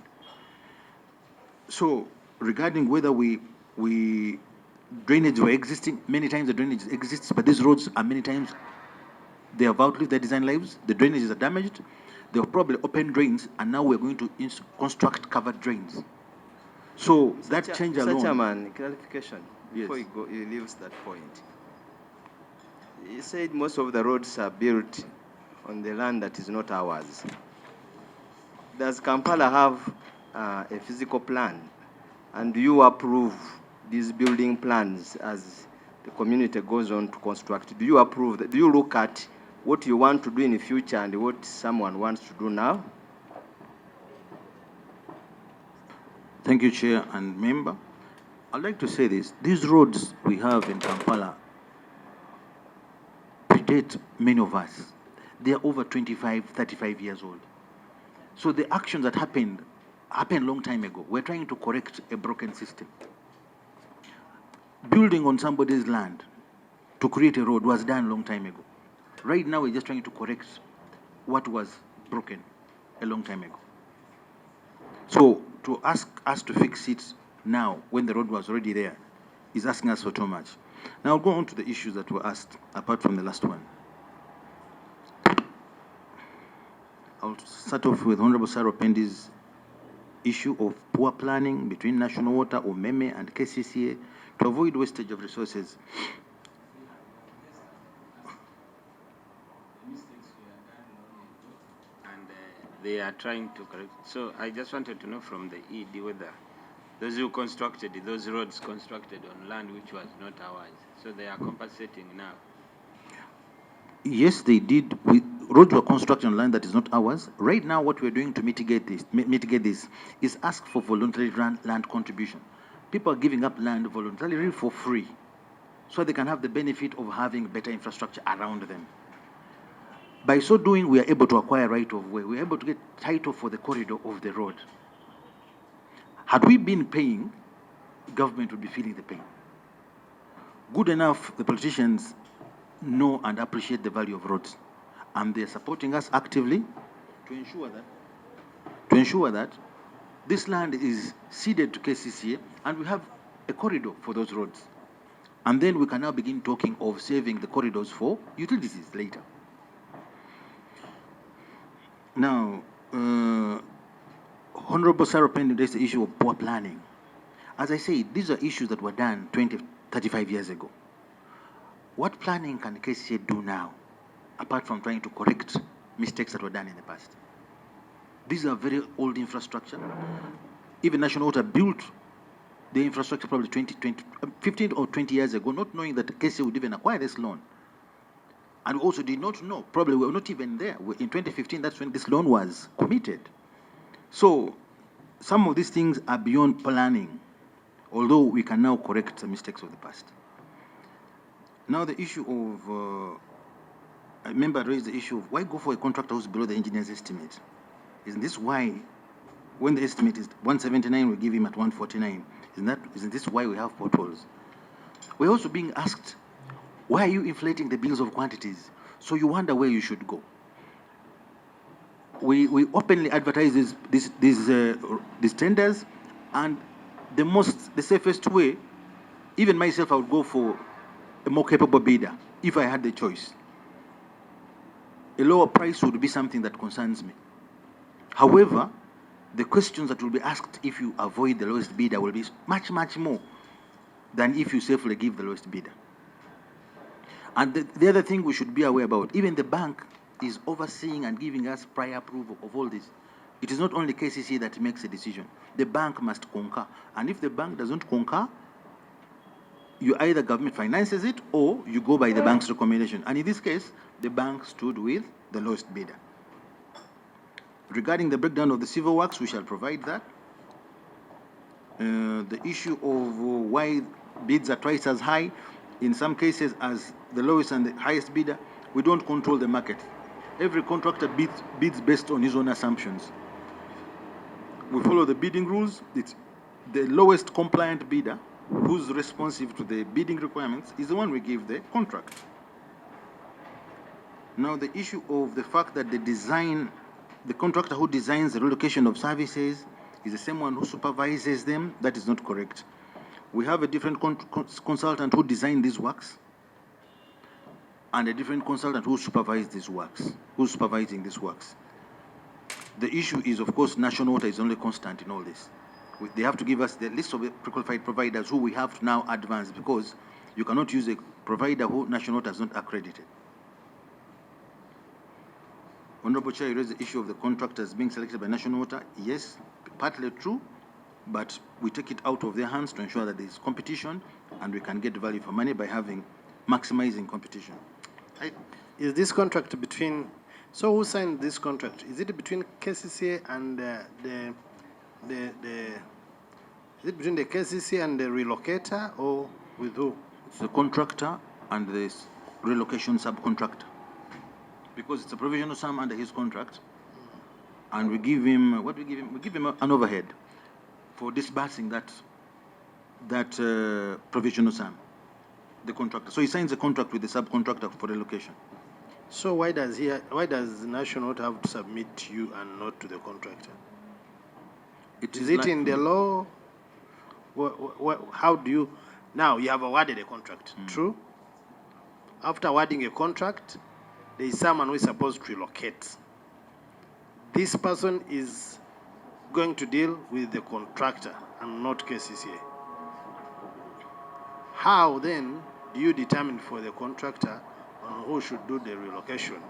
So regarding whether drainage were existing, many times the drainage exists, but these roads are many times they have outlived their design lives, the drainages are damaged, they have probably open drains, and now we're going to construct covered drains. So that change alone. Mr. Chairman, clarification Yes. before he leaves that point. He said most of the roads are built on the land that is not ours. Does Kampala have a physical plan? And do you approve these building plans as the community goes on to construct? Do you approve that? Do you look at what you want to do in the future and what someone wants to do now? Thank you, Chair and Member. I'd like to say this. These roads we have in Kampala predate many of us. They are over 25, 35 years old. So the actions that happened a long time ago. We're trying to correct a broken system. Building on somebody's land to create a road was done a long time ago. Right now, we're just trying to correct what was broken a long time ago. So to ask us to fix it now, when the road was already there, is asking us for too much. Now I'll go on to the issues that were asked, apart from the last one. I'll start off with Honorable Sarah Pendy's issue of poor planning between National Water, Umeme, and KCCA to avoid wastage of resources. They are trying to correct. So I just wanted to know from the ED whether those who constructed those roads constructed on land which was not ours, so they are compensating now. Yes, they did. Roads were constructed on land that is not ours. Right now, what we're doing to mitigate this is ask for voluntary land contribution. People are giving up land voluntarily for free, so they can have the benefit of having better infrastructure around them. By so doing, we are able to acquire right of way. We are able to get title for the corridor of the road. Had we been paying, government would be feeling the pain. Good enough, the politicians know and appreciate the value of roads, and they're supporting us actively to ensure that this land is ceded to KCCA, and we have a corridor for those roads. And then we can now begin talking of saving the corridors for utilities later. Now, Honorable Sarah Pendy raised the issue of poor planning. As I say, these are issues that were done 20, 35 years ago. What planning can KCCA do now, apart from trying to correct mistakes that were done in the past? These are very old infrastructure. Even National Water built the infrastructure probably 15 or 20 years ago, not knowing that KCCA would even acquire this loan. And we also did not know, probably we were not even there. In 2015, that's when this loan was committed. So some of these things are beyond planning, although we can now correct the mistakes of the past. Now the issue of, a member raised the issue of why go for a contractor who's below the engineer's estimate? Isn't this why, when the estimate is 179, we give him at 149? Isn't this why we have potholes? We're also being asked, why are you inflating the bills of quantities? So you wonder where you should go. we openly advertise these tenders, and the safest way, even myself, I would go for a more capable bidder if I had the choice. A lower price would be something that concerns me. However, the questions that will be asked if you avoid the lowest bidder will be much, much more than if you safely give the lowest bidder. And the other thing we should be aware about, even the bank is overseeing and giving us prior approval of all this. It is not only KCCA that makes a decision. The bank must concur. And if the bank doesn't concur, you either government finances it or you go by the bank's recommendation. And in this case, the bank stood with the lowest bidder. Regarding the breakdown of the civil works, we shall provide that. The issue of why bids are twice as high, in some cases as the lowest and the highest bidder, we don't control the market. Every contractor bids based on his own assumptions. We follow the bidding rules. It's the lowest compliant bidder who's responsive to the bidding requirements is the one we give the contract. Now, the issue of the fact that the contractor who designs the relocation of services is the same one who supervises them, that is not correct. We have a different consultant who designed these works and a different consultant who supervises these works, who's supervising these works. The issue is, of course, National Water is only constant in all this. They have to give us the list of the pre-qualified providers who we have to now advance, because you cannot use a provider who National Water is not accredited. Honorable Chair, you raised the issue of the contractors being selected by National Water. Yes, partly true, but we take it out of their hands to ensure that there is competition and we can get value for money by maximizing competition. Is this contract between, so who signed this contract? Is it between KCCA and is it between the KCCA and the relocator, or with who? It's the contractor and the relocation subcontractor, because it's a provisional sum under his contract, and we give him what we give him. We give him an overhead for disbursing that provisional sum. The contractor. So he signs a contract with the subcontractor for relocation. So why does National Water have to submit to you and not to the contractor? Is it in the law? How do you, now you have awarded a contract, true? After awarding a contract, there is someone who is supposed to relocate. This person is going to deal with the contractor and not KCCA. How then do you determine for the contractor on who should do the relocation?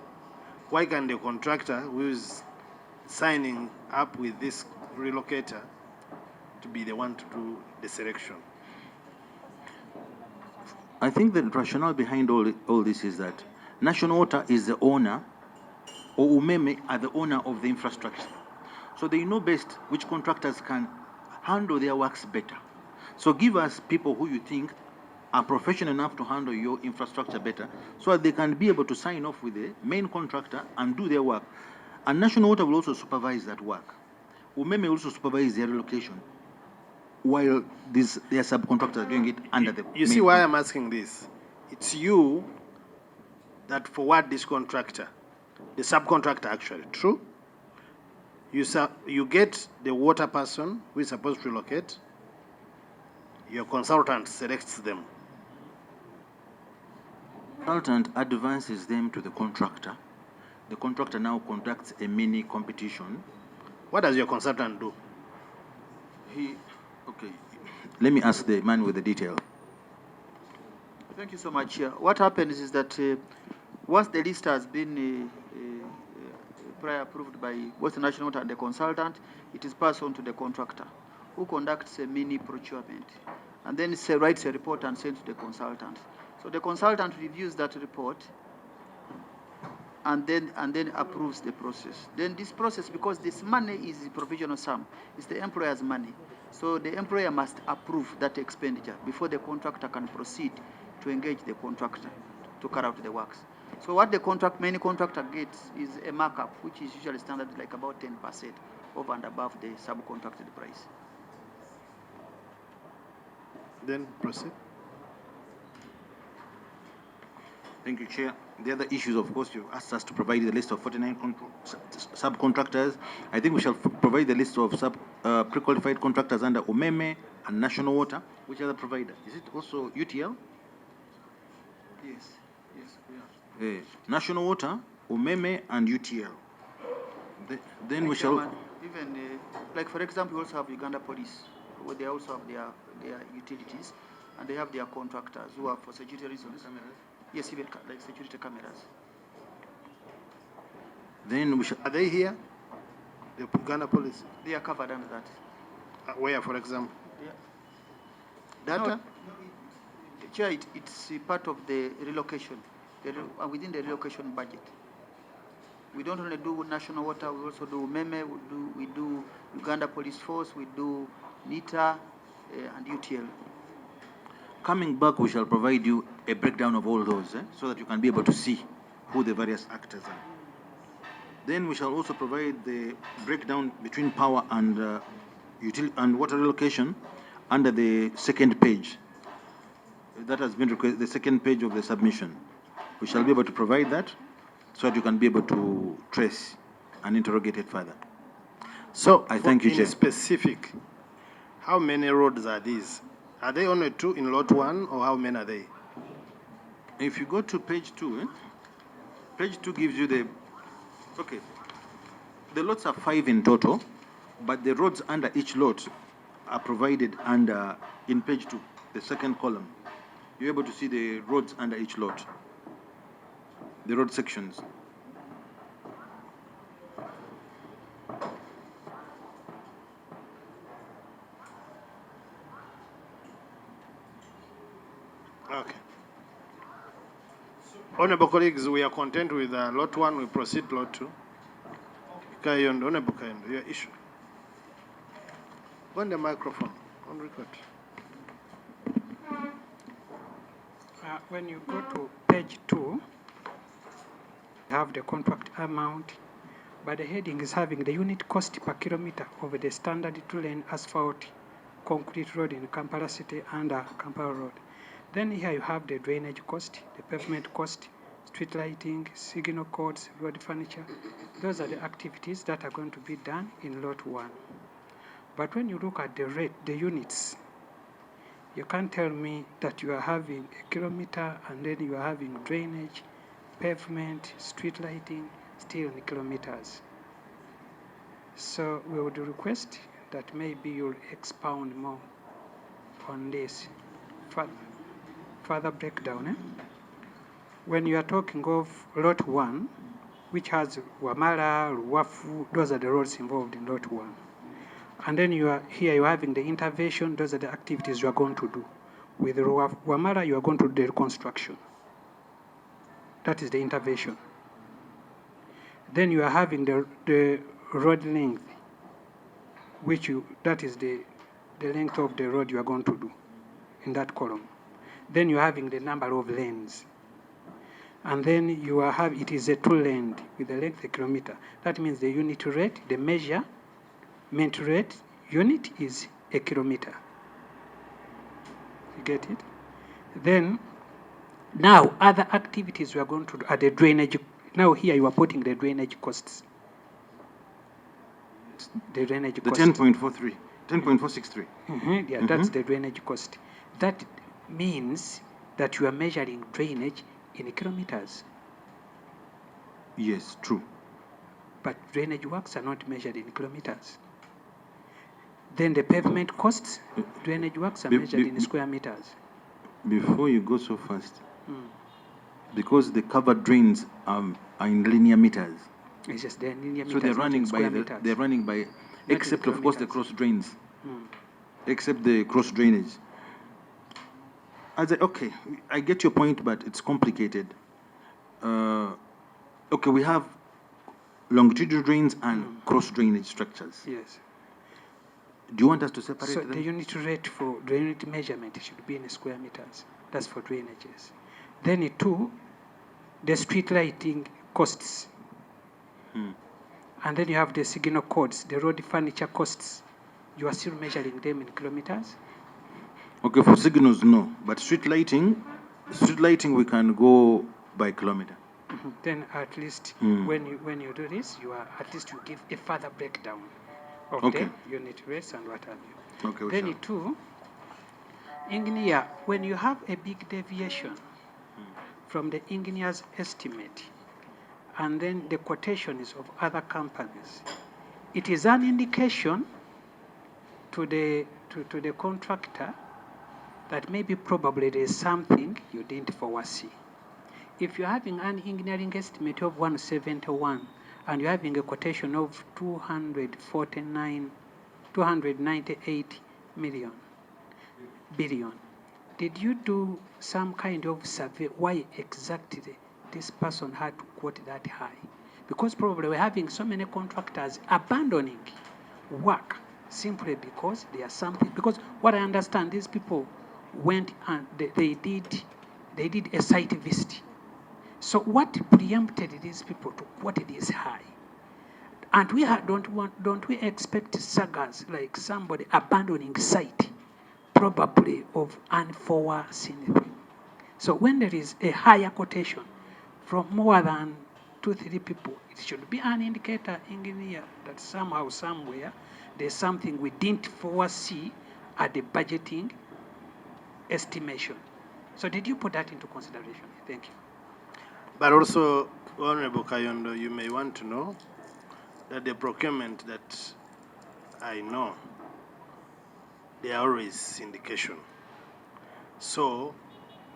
Why can the contractor who is signing up with this relocator to be the one to do the selection? I think the rationale behind all this is that National Water is the owner, or UMEME are the owner of the infrastructure. So they know best which contractors can handle their works better. So give us people who you think are professional enough to handle your infrastructure better, so that they can be able to sign off with the main contractor and do their work. And National Water will also supervise that work. UMEME will also supervise their relocation, while their subcontractors are doing it under the You see why I'm asking this? It's you that forward this contractor, the subcontractor actually, true? You get the water person who is supposed to relocate, your consultant selects them. Consultant advances them to the contractor. The contractor now conducts a mini competition. What does your consultant do? Okay, let me ask the man with the detail. Thank you so much. What happens is that once the list has been prior approved by both the National Water and the consultant, it is passed on to the contractor, who conducts a mini procurement, and then writes a report and sends to the consultant. So the consultant reviews that report and then approves the process. Then this process, because this money is the provisional sum, is the employer's money. So the employer must approve that expenditure before the contractor can proceed to engage the contractor to carry out the works. So what the main contractor gets is a markup, which is usually standard like about 10% over and above the subcontracted price. Then proceed. Thank you, Chair. The other issues, of course, you asked us to provide the list of 49 subcontractors. I think we shall provide the list of pre-qualified contractors under Umeme and National Water. Which other provider? Is it also UTL? Yes, we are. National Water, Umeme, and UTL. Then we shall. Even, like for example, we also have Uganda Police, where they also have their utilities, and they have their contractors who are for security reasons. Cameras. Yes, even like security cameras. Then we shall. Are they here? The Uganda Police? They are covered under that. Where, for example? Yeah. Data? No, Chair, it's part of the relocation, within the relocation budget. We don't only do National Water, we also do Meme, we do Uganda Police Force, we do NITA and UTL. Coming back, we shall provide you a breakdown of all those, so that you can be able to see who the various actors are. Then we shall also provide the breakdown between power and utility and water relocation under the second page. That has been requested, the second page of the submission. We shall be able to provide that so that you can be able to trace and interrogate it further. So I thank you, Chair. In specific, how many roads are these? Are they only 2 in lot 1, or how many are they? If you go to page 2, page 2 gives you the, okay, the lots are 5 in total, but the roads under each lot are provided under, in page 2, the second column. You're able to see the roads under each lot, the road sections. Okay. Honorable colleagues, we are content with lot 1, we proceed to lot 2. Kayondo, Honorable Kayondo, your issue. On the microphone, on record. When you go to page 2, you have the contract amount, but the heading is having the unit cost per kilometer of the standard 2-lane asphalt concrete road in Kampala City under Kampala Road. Then here you have the drainage cost, the pavement cost, street lighting, signal codes, road furniture. Those are the activities that are going to be done in lot 1. But when you look at the rate, the units, you can't tell me that you are having a kilometer and then you are having drainage, pavement, street lighting, still in kilometers. So we would request that maybe you'll expound more on this further breakdown. When you are talking of lot 1, which has Wamala, Ruwafu, those are the roads involved in lot 1. And then you are having the intervention, those are the activities you are going to do. With Wamala, you are going to do the reconstruction. That is the intervention. Then you are having the road length, that is the length of the road you are going to do in that column. Then you are having the number of lanes. And then you are it is a 2-lane with a length a kilometer. That means the unit rate, the measurement rate unit is a kilometer. You get it? Then, now other activities we are going to do are the drainage. Now here you are putting the drainage costs. The drainage cost. The 10.43, 10.463. Yeah, that's the drainage cost. That means that you are measuring drainage in kilometers. Yes, true. But drainage works are not measured in kilometers. Then the pavement costs, drainage works are measured in square meters. Before you go so fast, because the covered drains are in linear meters. It's just they're linear meters. So they're running by, except of course the cross drains, except the cross drainage. Okay, I get your point, but it's complicated. Okay, we have longitudinal drains and cross drainage structures. Yes. Do you want us to separate So them? the unit rate for the unit measurement should be in square meters. That's for drainages. Then the street lighting costs. And then you have the signal codes, the road furniture costs. You are still measuring them in kilometers? Okay, for signals, no. But street lighting we can go by kilometer. Then at least when you do this, at least you give a further breakdown of Okay. the unit rates and what have you. Okay, we Then shall. two, engineer, when you have a big deviation from the engineer's estimate and then the quotations of other companies, it is an indication to the contractor that maybe probably there is something you didn't foresee. If you're having an engineering estimate of 171 and you're having a quotation of 298 billion, did you do some kind of survey why exactly this person had to quote that high? Because probably we're having so many contractors abandoning work simply because there are something. Because what I understand, these people went and they did a site visit. So what preempted these people to quote this high? And don't we expect sagas like somebody abandoning site, probably of unforeseen thing? So when there is a higher quotation from more than 2-3 people, it should be an indicator, engineer, that somehow, somewhere, there's something we didn't foresee at the budgeting estimation. So did you put that into consideration? Thank you. But also, Honorable Kayondo, you may want to know that the procurement that I know, they are always syndication. So,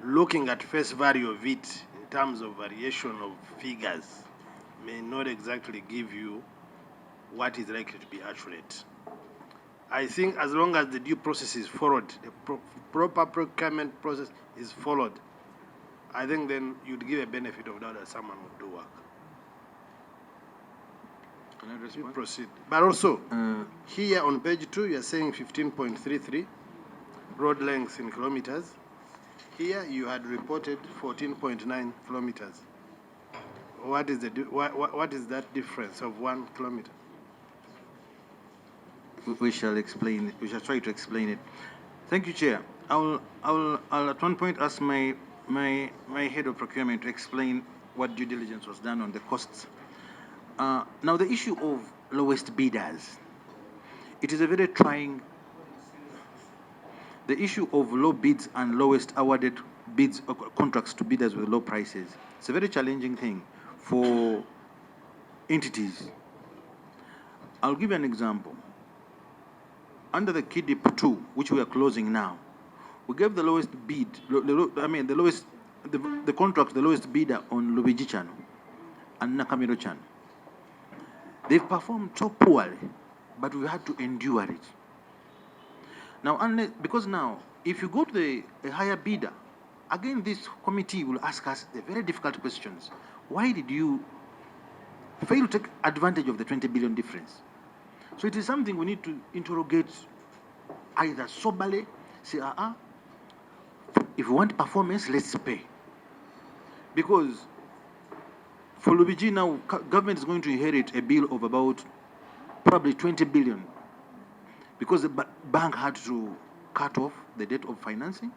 looking at face value of it in terms of variation of figures may not exactly give you what is likely to be accurate. I think as long as the due process is followed, the proper procurement process is followed, I think then you'd give a benefit of doubt that someone would do work. Can I You respond? proceed. But also, here on page 2, you're saying 15.33 road length in kilometers. Here you had reported 14.9 kilometers. What is what is that difference of 1 kilometer? We shall explain. We shall try to explain it. Thank you, Chair. I'll at one point ask my head of procurement to explain what due diligence was done on the costs. Now, the issue of lowest bidders, it is a very trying. The issue of low bids and lowest awarded bids or contracts to bidders with low prices, it's a very challenging thing for entities. I'll give you an example. Under the KDIP 2, which we are closing now, we gave the lowest bid, the contract, the lowest bidder on Lubiji-chan and Nakamiro-chan. They've performed so poorly, but we had to endure it. Now, because now, if you go to a higher bidder, again, this committee will ask us the very difficult questions. Why did you fail to take advantage of the 20 billion difference? So it is something we need to interrogate either soberly, say, if you want performance, let's pay. Because for Lubiji now, government is going to inherit a bill of about probably 20 billion because the bank had to cut off the debt of financing.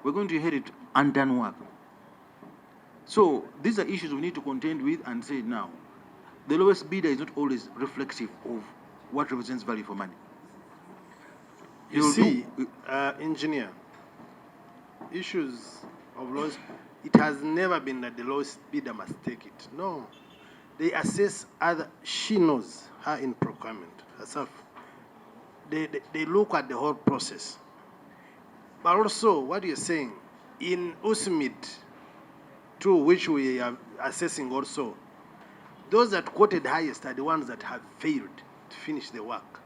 We're going to inherit undone work. So these are issues we need to contend with and say now, the lowest bidder is not always reflective of what represents value for money. You see, engineer, issues of lowest, it has never been that the lowest bidder must take it. No. They assess other, she knows her in procurement herself. They look at the whole process. But also, what you're saying, in USMID 2, which we are assessing also, those that quoted highest are the ones that have failed to finish the work.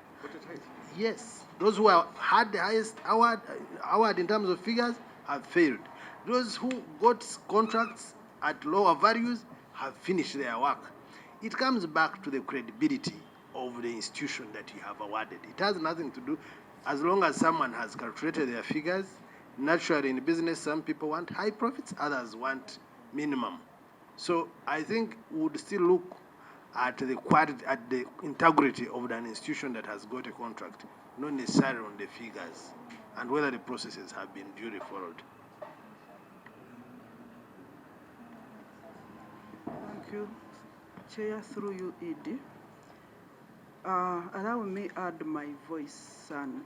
Yes, those who had the highest award in terms of figures have failed. Those who got contracts at lower values have finished their work. It comes back to the credibility of the institution that you have awarded. It has nothing to do, as long as someone has calculated their figures. Naturally, in business, some people want high profits, others want minimum. So I think we would still look at the quality, at the integrity of an institution that has got a contract, not necessarily on the figures and whether the processes have been duly followed. you, Chair, through you, Edie. Allow me add my voice and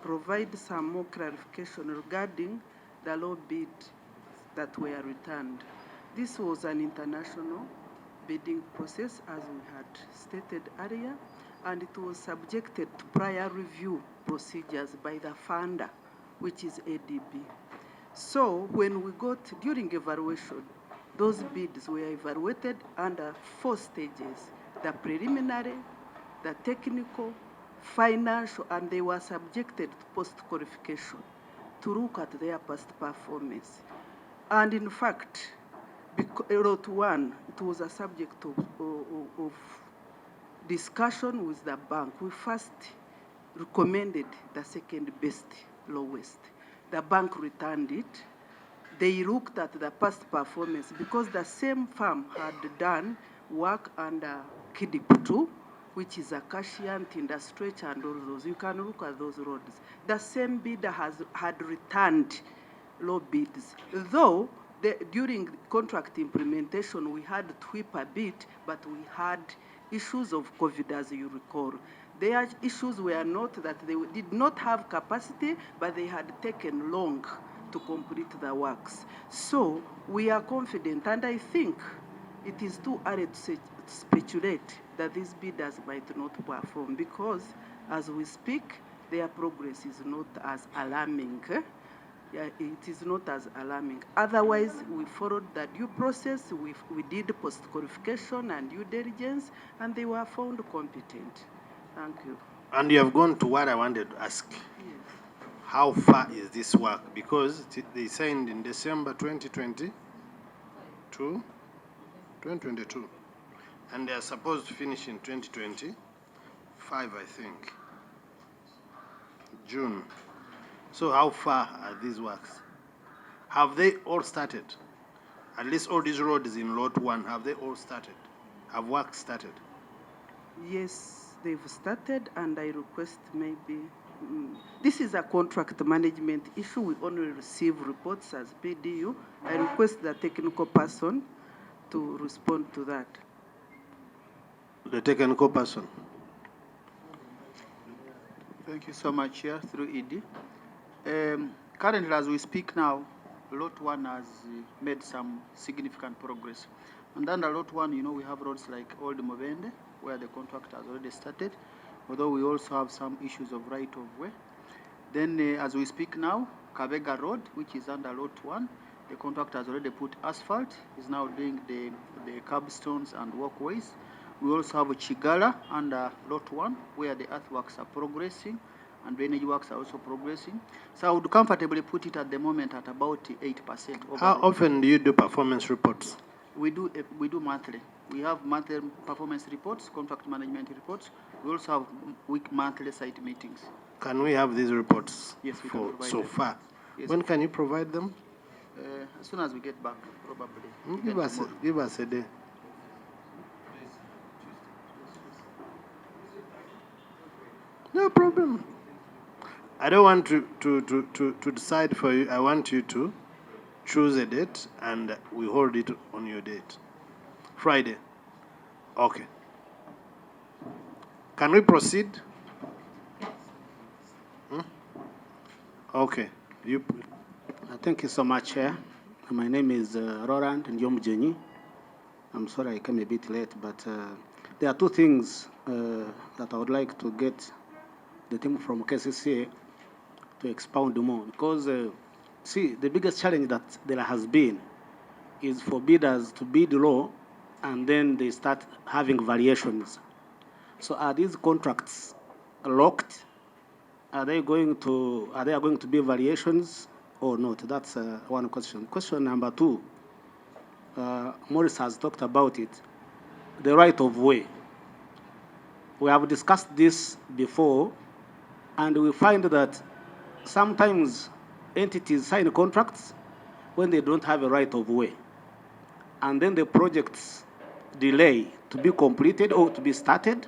provide some more clarification regarding the low bid that were returned. This was an international bidding process, as we had stated earlier, and it was subjected to prior review procedures by the funder, which is ADB. So when we got, during evaluation, those bids were evaluated under 4 stages: the preliminary, the technical, financial, and they were subjected to post-qualification to look at their past performance. And in fact, lot 1, it was a subject of discussion with the bank. We first recommended the second best, lowest. The bank returned it. They looked at the past performance because the same firm had done work under KIDIP 2, which is Acacia, Tinder Stretch, and all those. You can look at those roads. The same bidder had returned low bids. Though during contract implementation, we had to whip a bit, but we had issues of COVID, as you recall. Their issues were not that they did not have capacity, but they had taken long to complete the works. So we are confident, and I think it is too early to speculate that these bidders might not perform, because as we speak, their progress is not as alarming. Yeah, it is not as alarming. Otherwise, we followed the due process. We did post-qualification and due diligence, and they were found competent. Thank you. And you have gone to what I wanted to ask. Yes. How far is this work? Because they signed in December 2022, and they are supposed to finish in 2025, I think, June. So how far are these works? Have they all started? At least all these roads in Lot 1, have they all started? Have work started? Yes, they've started, and I request maybe, this is a contract management issue. We only receive reports as PDU. I request the technical person to respond to that. The technical person. Thank you so much, Chair, through ED. Currently, as we speak now, Lot 1 has made some significant progress. And under Lot 1, we have roads like Old Mobende, where the contract has already started, although we also have some issues of right-of-way. Then, as we speak now, Kabega Road, which is under Lot 1, the contract has already put asphalt, is now doing the curbstones and walkways. We also have Chigala under Lot 1, where the earthworks are progressing, and drainage works are also progressing. So I would comfortably put it at the moment at about 8%. How often do you do performance reports? We do monthly. We have monthly performance reports, contract management reports. We also have monthly site meetings. Can we have these reports? Yes, we can provide so them. far. Yes. When can you provide them? As soon as we get back, probably. Give us a day. No problem. I don't want to decide for you. I want you to choose a date, and we hold it on your date. Friday. Okay. Can we proceed? Okay. Thank you so much, Chair. My name is Roland Njomjenyi. I'm sorry I came a bit late, but there are two things that I would like to get the team from KCCA to expound more. Because, see, the biggest challenge that there has been is for bidders to bid low, and then they start having variations. So are these contracts locked? Are there going to be variations or not? That's one question. Question number 2, Morris has talked about it, the right of way. We have discussed this before, and we find that sometimes entities sign contracts when they don't have a right of way. And then the projects delay to be completed or to be started.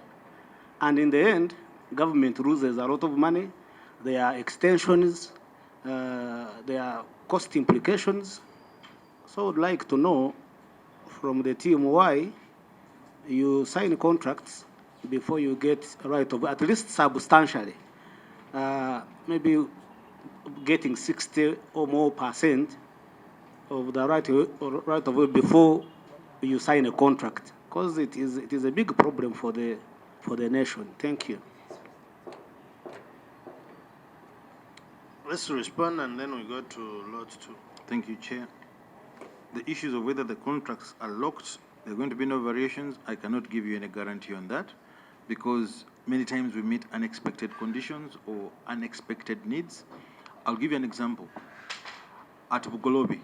And in the end, government loses a lot of money. There are extensions, there are cost implications. So I would like to know from the team why you sign contracts before you get right of, at least substantially, maybe getting 60 or more % of the right of way before you sign a contract, because it is a big problem for the nation. Thank you. Let's respond and then we go to lot 2. Thank you, Chair. The issues of whether the contracts are locked, there are going to be no variations. I cannot give you any guarantee on that because many times we meet unexpected conditions or unexpected needs. I'll give you an example. At Bugolobi,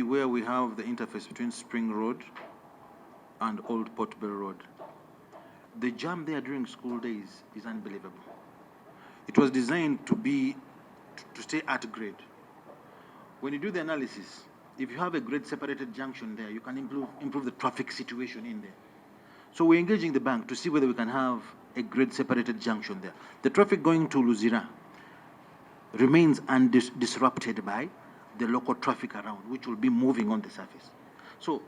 where we have the interface between Spring Road and Old Port Bell Road, the jam there during school days is unbelievable. It was designed to stay at grade. When you do the analysis, if you have a grade separated junction there, you can improve the traffic situation in there. So we're engaging the bank to see whether we can have a grade separated junction there. The traffic going to Luzira remains undisrupted by the local traffic around, which will be moving on the surface. So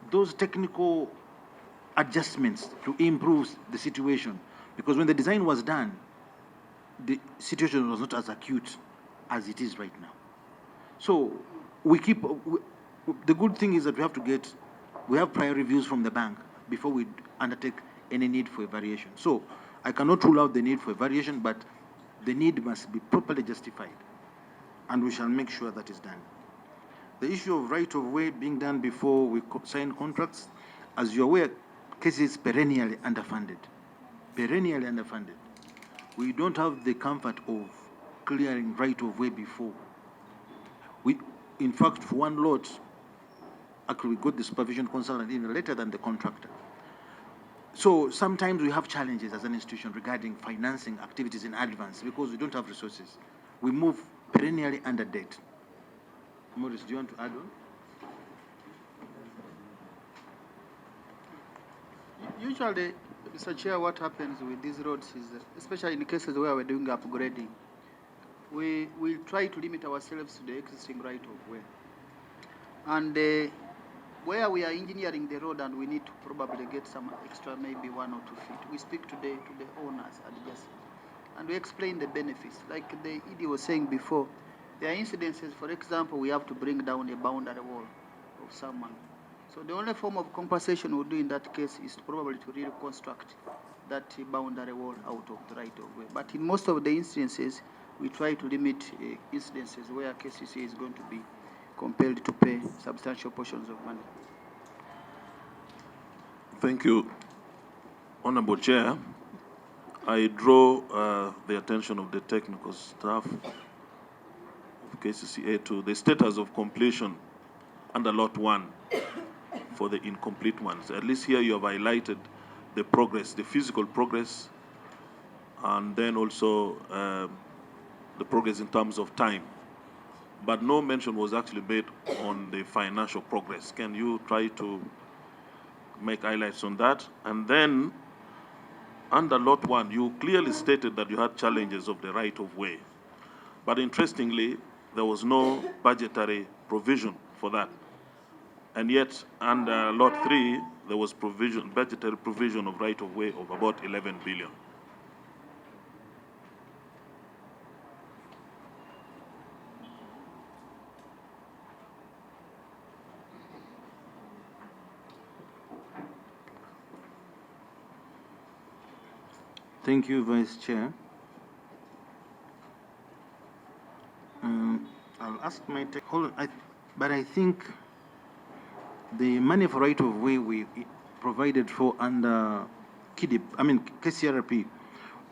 those technical adjustments to improve the situation, because when the design was done, the situation was not as acute as it is right now. So the good thing is that we have prior reviews from the bank before we undertake any need for a variation. So I cannot rule out the need for a variation, but the need must be properly justified, and we shall make sure that is done. The issue of right of way being done before we sign contracts, as you're aware, cases perennially underfunded. Perennially underfunded. We don't have the comfort of clearing right of way before. In fact, for one lot, actually we got the supervision consultant in later than the contractor. So sometimes we have challenges as an institution regarding financing activities in advance because we don't have resources. We move perennially under debt. Maurice, do you want to add on? Usually, Mr. Chair, what happens with these roads is, especially in cases where we're doing upgrading, we try to limit ourselves to the existing right of way. And where we are engineering the road and we need to probably get some extra, maybe 1 or 2 feet, we speak to the owners adjacent, and we explain the benefits. Like the ED was saying before, there are incidences, for example, we have to bring down a boundary wall of someone. So the only form of compensation we'll do in that case is probably to reconstruct that boundary wall out of the right of way. But in most of the instances, we try to limit incidences where KCC is going to be compelled to pay substantial portions of money. Thank you, Honorable Chair. I draw the attention of the technical staff of KCCA to the status of completion under Lot 1 for the incomplete ones. At least here you have highlighted the progress, the physical progress, and then also the progress in terms of time. But no mention was actually made on the financial progress. Can you try to make highlights on that? And then under Lot 1, you clearly stated that you had challenges of the right of way. But interestingly, there was no budgetary provision for that. And yet, under Lot 3, there was budgetary provision of right of way of about 11 billion. Thank you, Vice Chair. I'll ask my but I think the money for right of way we provided for under KCRP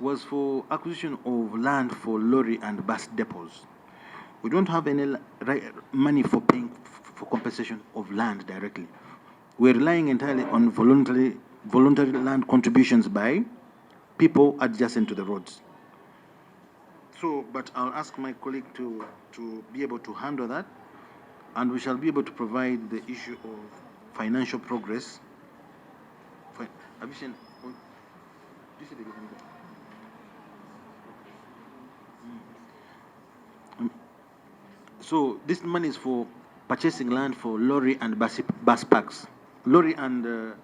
was for acquisition of land for lorry and bus depots. We don't have any money for paying for compensation of land directly. We're relying entirely on voluntary land contributions by people adjacent to the roads. So, but I'll ask my colleague to be able to handle that, and we shall be able to provide the issue of financial progress. Have you seen? So this money is for purchasing land for lorry and bus parks. lorry and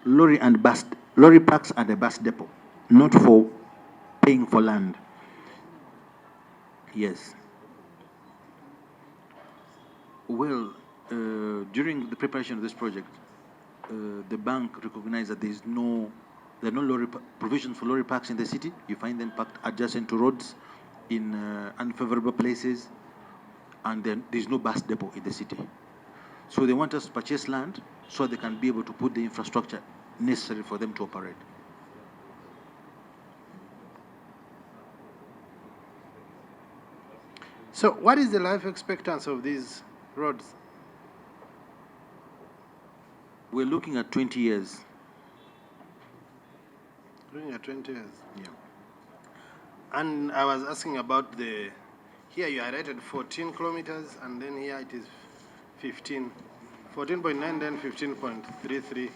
lorry parks at the bus depot, not for paying for land. Yes. Well, during the preparation of this project, the bank recognized that there are no provisions for lorry parks in the city. You find them parked adjacent to roads in unfavorable places, and then there's no bus depot in the city. So they want us to purchase land so they can be able to put the infrastructure necessary for them to operate. So what is the life expectancy of these roads? We're looking at 20 years. Looking at 20 years. Yeah. And I was asking about here you are rated 14 kilometers, and then here it is 15. 14.9, then 15.33.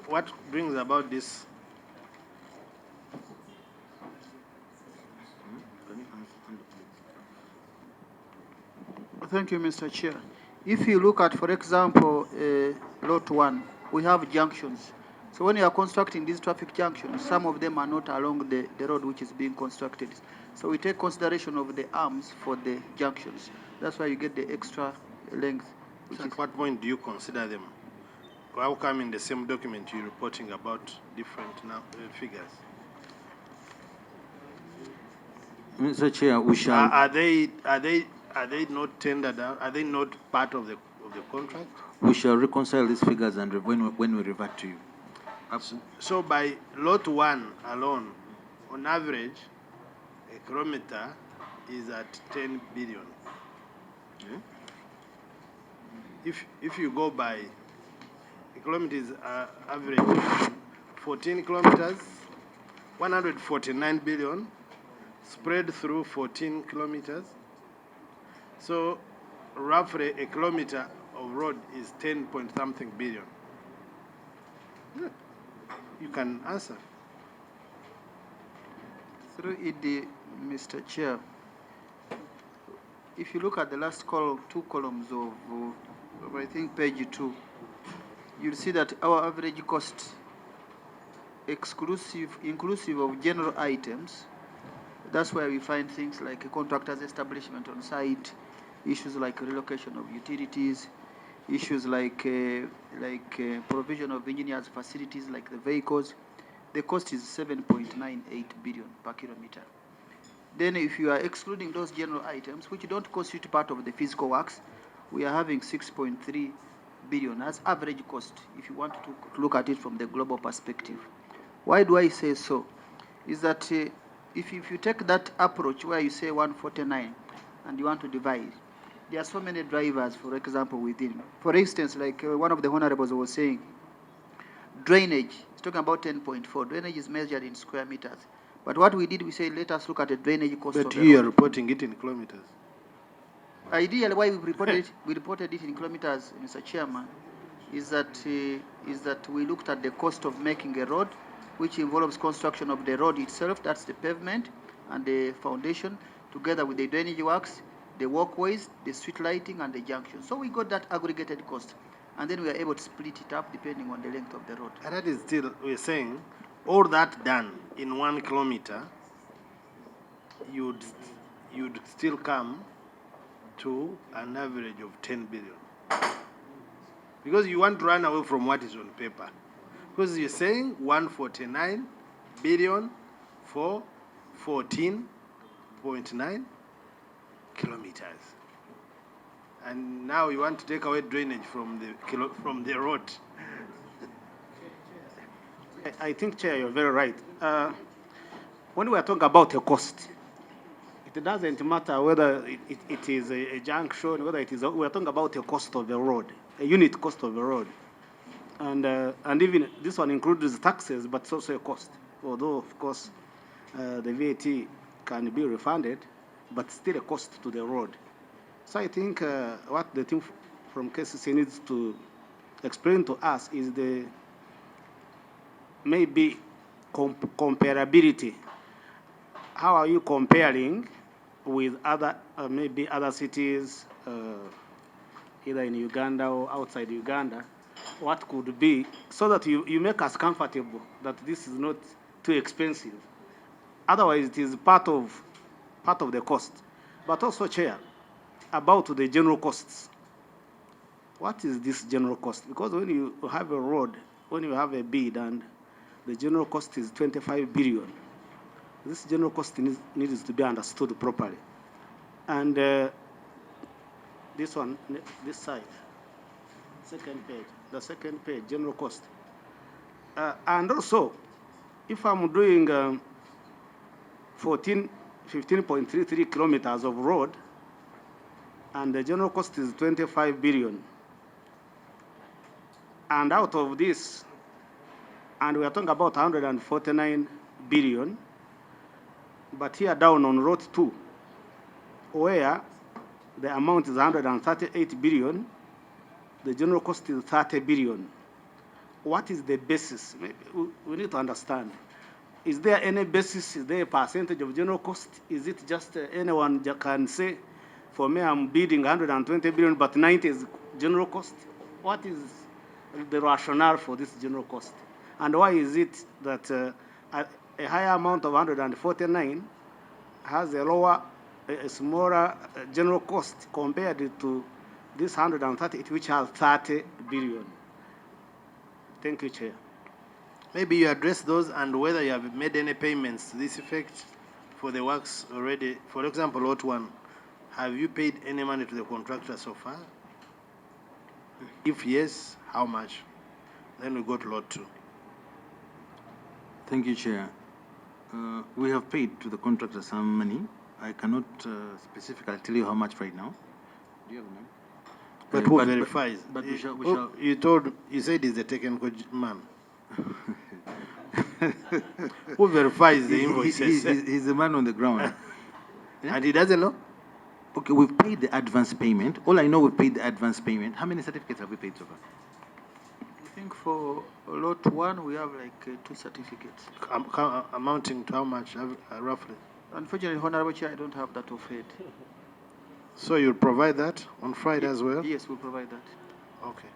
What brings about this? Thank you, Mr. Chair. If you look at, for example, Lot 1, we have junctions. So when you are constructing these traffic junctions, some of them are not along the road which is being constructed. So we take consideration of the arms for the junctions. That's why you get the extra length. So at what point do you consider them? How come in the same document you're reporting about different figures? Mr. Chair, we shall. Are they not tendered out? Are they not part of the contract? We shall reconcile these figures and when we revert to you. So by Lot 1 alone, on average, a kilometer is at 10 billion. If you go by a kilometer is average 14 kilometers, 149 billion spread through 14 kilometers. So roughly a kilometer of road is 10 point something billion. Yeah. You can answer. Through ED, Mr. Chair, if you look at the last two columns of I think page 2, you'll see that our average cost, inclusive of general items, that's where we find things like a contractor's establishment on site, issues like relocation of utilities, issues like provision of engineers' facilities like the vehicles. The cost is 7.98 billion per kilometer. Then if you are excluding those general items, which don't constitute part of the physical works, we are having 6.3 billion as average cost, if you want to look at it from the global perspective. Why do I say so? Is that if you take that approach where you say 149 and you want to divide, there are so many drivers, for example, within. For instance, like one of the honorables was saying, drainage, it's talking about 10.4. Drainage is measured in square meters. But what we did, we say, let us look at the drainage cost of But the you are road. reporting it in kilometers. Ideally, why we reported it in kilometers, Mr. Chairman, is that we looked at the cost of making a road, which involves construction of the road itself, that's the pavement and the foundation, together with the drainage works, the walkways, the street lighting, and the junction. So we got that aggregated cost, and then we are able to split it up depending on the length of the road. And that is still, we're saying, all that done in 1 kilometer, you'd still come to an average of 10 billion. Because you want to run away from what is on paper. Because you're saying 149 billion for 14.9 kilometers. And now you want to take away drainage from the road. I think, Chair, you're very right. When we are talking about a cost, it doesn't matter whether it is a junction, whether it is, we are talking about a cost of the road, a unit cost of the road. And even this one includes taxes, but it's also a cost. Although, of course, the VAT can be refunded, but still a cost to the road. So I think what the team from KCC needs to explain to us is the maybe comparability. How are you comparing with other maybe other cities either in Uganda or outside Uganda, what could be, so that you make us comfortable that this is not too expensive. Otherwise, it is part of the cost. But also, Chair, about the general costs. What is this general cost? Because when you have a road, when you have a bid and the general cost is 25 billion, this general cost needs to be understood properly. And this one, this side, second page, the second page, general cost. And also, if I'm doing 15.33 kilometers of road, and the general cost is 25 billion, and out of this, and we are talking about 149 billion, but here down on road 2, where the amount is 138 billion, the general cost is 30 billion. What is the basis? Maybe we need to understand. Is there any basis? Is there a percentage of general cost? Is it just anyone can say, for me, I'm bidding 120 billion, but 90 is general cost? What is the rationale for this general cost? And why is it that a higher amount of 149 has a smaller general cost compared to this 138, which has 30 billion? Thank you, Chair. Maybe you address those and whether you have made any payments to this effect for the works already. For example, lot 1, have you paid any money to the contractor so far? If yes, how much? Then we go to lot 2. Thank you, Chair. We have paid to the contractor some money. I cannot specifically tell you how much right now. Do you have a name? But who verifies? But we shall. You said he's the technical man. Who verifies the invoices? He's the man on the ground. Yeah? And he doesn't know? Okay, we've paid the advance payment. All I know, we've paid the advance payment. How many certificates have we paid so far? I think for lot 1, we have like 2 certificates. Amounting to how much, roughly? Unfortunately, Honorable Chair, I don't have that of head. So you'll provide that on Friday as well? Yes, we'll provide that. Okay.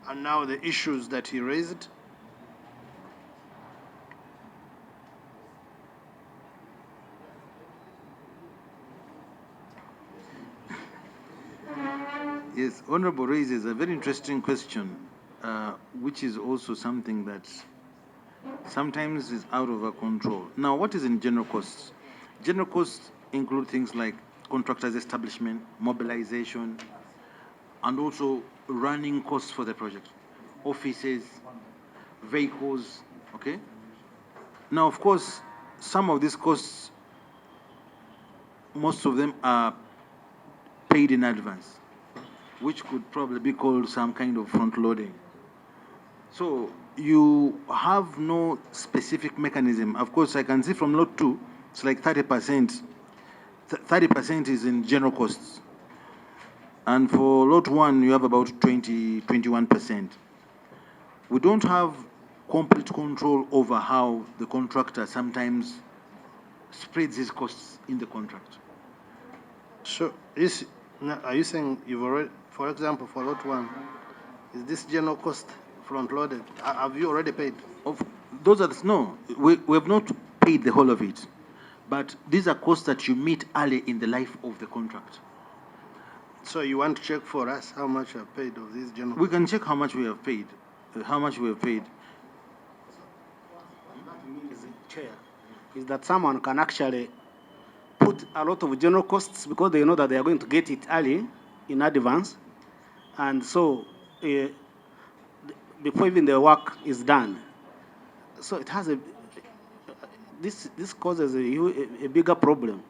And now the issues that he raised. Yes, Honorable raises a very interesting question, which is also something that sometimes is out of our control. Now, what is in general costs? General costs include things like contractors' establishment, mobilization, and also running costs for the project, offices, vehicles, okay? Now, of course, some of these costs, most of them are paid in advance, which could probably be called some kind of front loading. So you have no specific mechanism. Of course, I can see from lot 2, it's like 30%. 30% is in general costs. And for lot 1, you have about 21%. We don't have complete control over how the contractor sometimes spreads his costs in the contract. So, are you saying you've already, for example, for lot 1, is this general cost front-loaded? Have you already paid? No, we have not paid the whole of it. But these are costs that you meet early in the life of the contract. So you want to check for us how much you have paid of this general? We can check how much we have paid. Chair, is that someone can actually put a lot of general costs because they know that they are going to get it early in advance, and so before even the work is done. So it has this causes a bigger problem,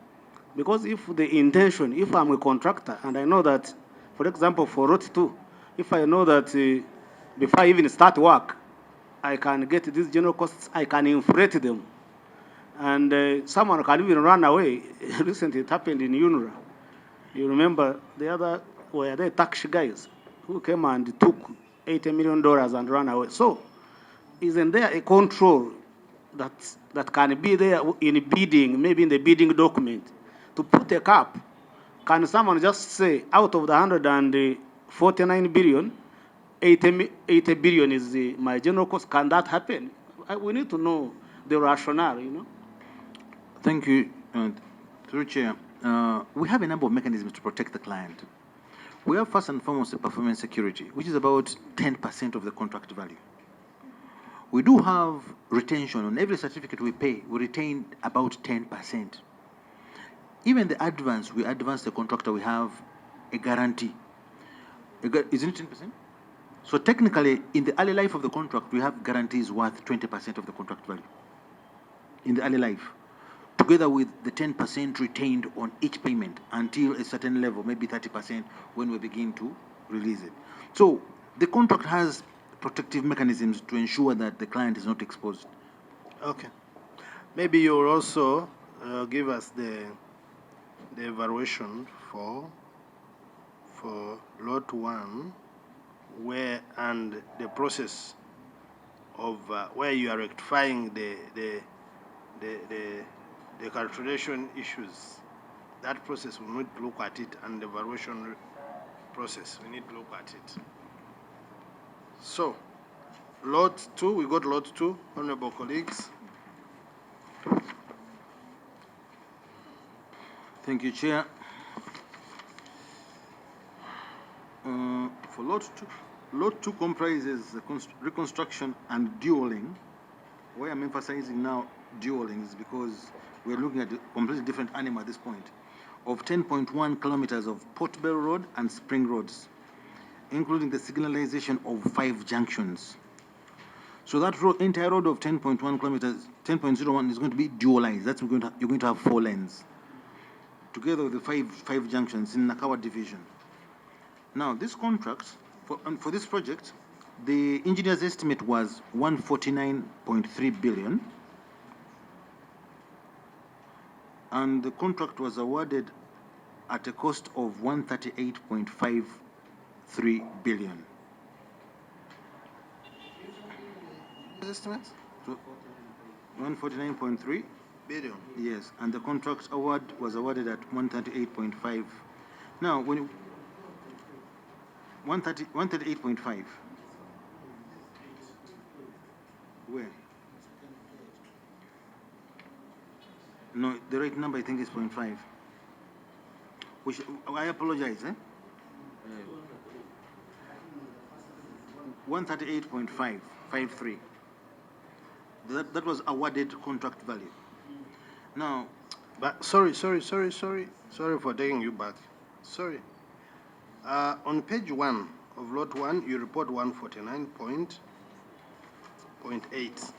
because if the intention, if I'm a contractor and I know that, for example, for Road 2, if I know that before I even start work, I can get these general costs, I can inflate them, and someone can even run away. Recently, it happened in UNRWA. You remember the tax guys who came and took $80 million and ran away. So, isn't there a control that can be there in bidding, maybe in the bidding document, to put a cap Can someone just say out of the 149 billion, 80 billion is my general cost? Can that happen? We need to know the rationale, you know. Thank you, through Chair. We have a number of mechanisms to protect the client. We have first and foremost the performance security, which is about 10% of the contract value. We do have retention on every certificate we pay. We retain about 10%. Even the advance, we advance the contractor, we have a guarantee. Isn't it 10%? So technically, in the early life of the contract, we have guarantees worth 20% of the contract value. In the early life, together with the 10% retained on each payment until a certain level, maybe 30% when we begin to release it. So the contract has protective mechanisms to ensure that the client is not exposed. Okay. Maybe you'll also give us the evaluation for lot 1, where and the process of where you are rectifying the calculation issues. That process, we need to look at it, and the evaluation process, we need to look at it. So, lot 2, we got lot 2, honorable colleagues. Thank you, Chair. For lot 2 comprises the reconstruction and dualing. Why I'm emphasizing now dualing is because we're looking at a completely different animal at this point, of 10.1 kilometers of Portobello Road and Spring Roads, including the signalization of 5 junctions. So that entire road of 10.1 kilometers, 10.01 is going to be dualized. That's you're going to have 4 lanes, together with the five junctions in Nakawa division. Now, this contract, for this project, the engineer's estimate was 149.3 billion. And the contract was awarded at a cost of 138.53 billion. Estimates? 149.3 billion. Yes, and the contract award was awarded at 138.5. Now, when 138.5. Where? No, the right number I think is 0.5. I apologize, 138.553. That was awarded contract value. Now, but sorry for taking you back. Sorry. On page 1 of lot 1, you report 149.8.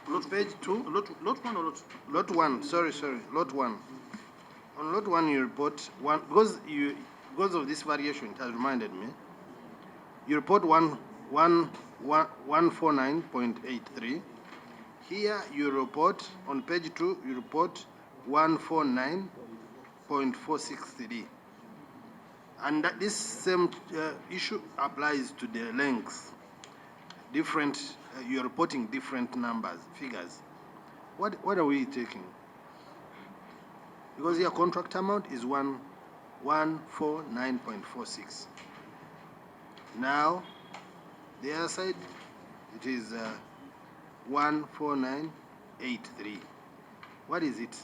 Lot page 2, lot 1 or lot? Lot 1. Sorry. Lot 1. On lot 1, you report 1 because of this variation. It has reminded me. You report 149.83. Here you report on page 2. You report 149.463. And that this same issue applies to the length. Different, you're reporting different numbers, figures. What are we taking? Because your contract amount is 149.46. Now, the other side, it is 149.83. What is it?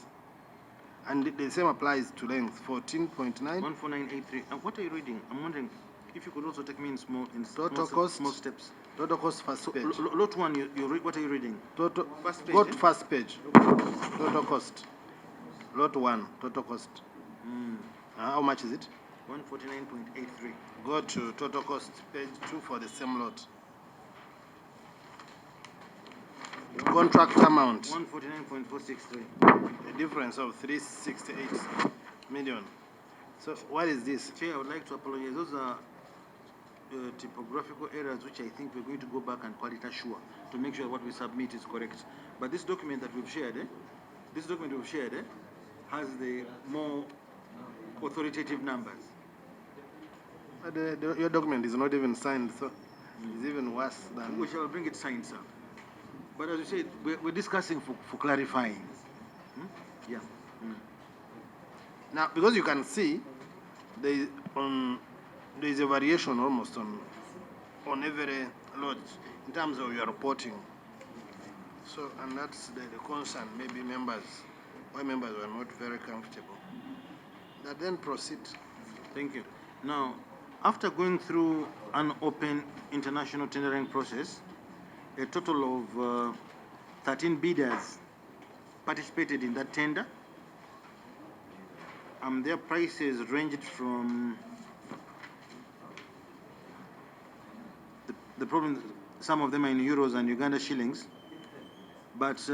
And the same applies to length, 14.9. 149.83. And what are you reading? I'm wondering if you could also take me in small steps. Total cost first page. Lot 1, you read, what are you reading? Total, first page. Go to first page. Total cost. Lot 1, total cost. How much is it? 149.83. Go to total cost, page 2 for the same lot. Contract amount. 149.463. A difference of 368 million. So what is this? Chair, I would like to apologize. Those are typographical errors which I think we're going to go back and quality assure to make sure what we submit is correct. But this document that we've shared, has the more authoritative numbers. Your document is not even signed, so it's even worse than... We shall bring it signed, sir. But as you said, we're discussing for clarifying. Yeah. Now, because you can see, there is, there is a variation almost on every lot in terms of your reporting. So, and that's the concern, maybe why members were not very comfortable. That then proceed. Thank you. Now, after going through an open international tendering process, a total of 13 bidders participated in that tender. Their prices ranged from the problem. Some of them are in euros and Uganda shillings, but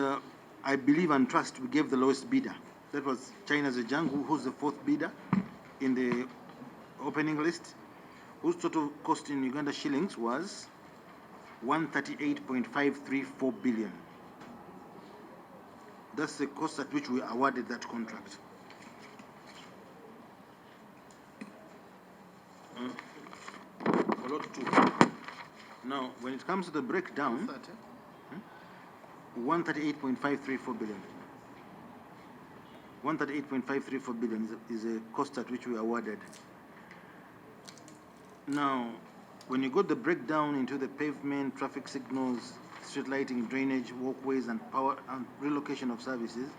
I believe and trust we gave the lowest bidder. That was China's Zhejiang, who's the fourth bidder in the opening list, whose total cost in Uganda shillings was 138.534 billion. That's the cost at which we awarded that contract. For lot 2. Now, when it comes to the breakdown, 138.534 billion. 138.534 billion is a cost at which we awarded. Now, when you got the breakdown into the pavement, traffic signals, street lighting, drainage, walkways, and power and relocation of services,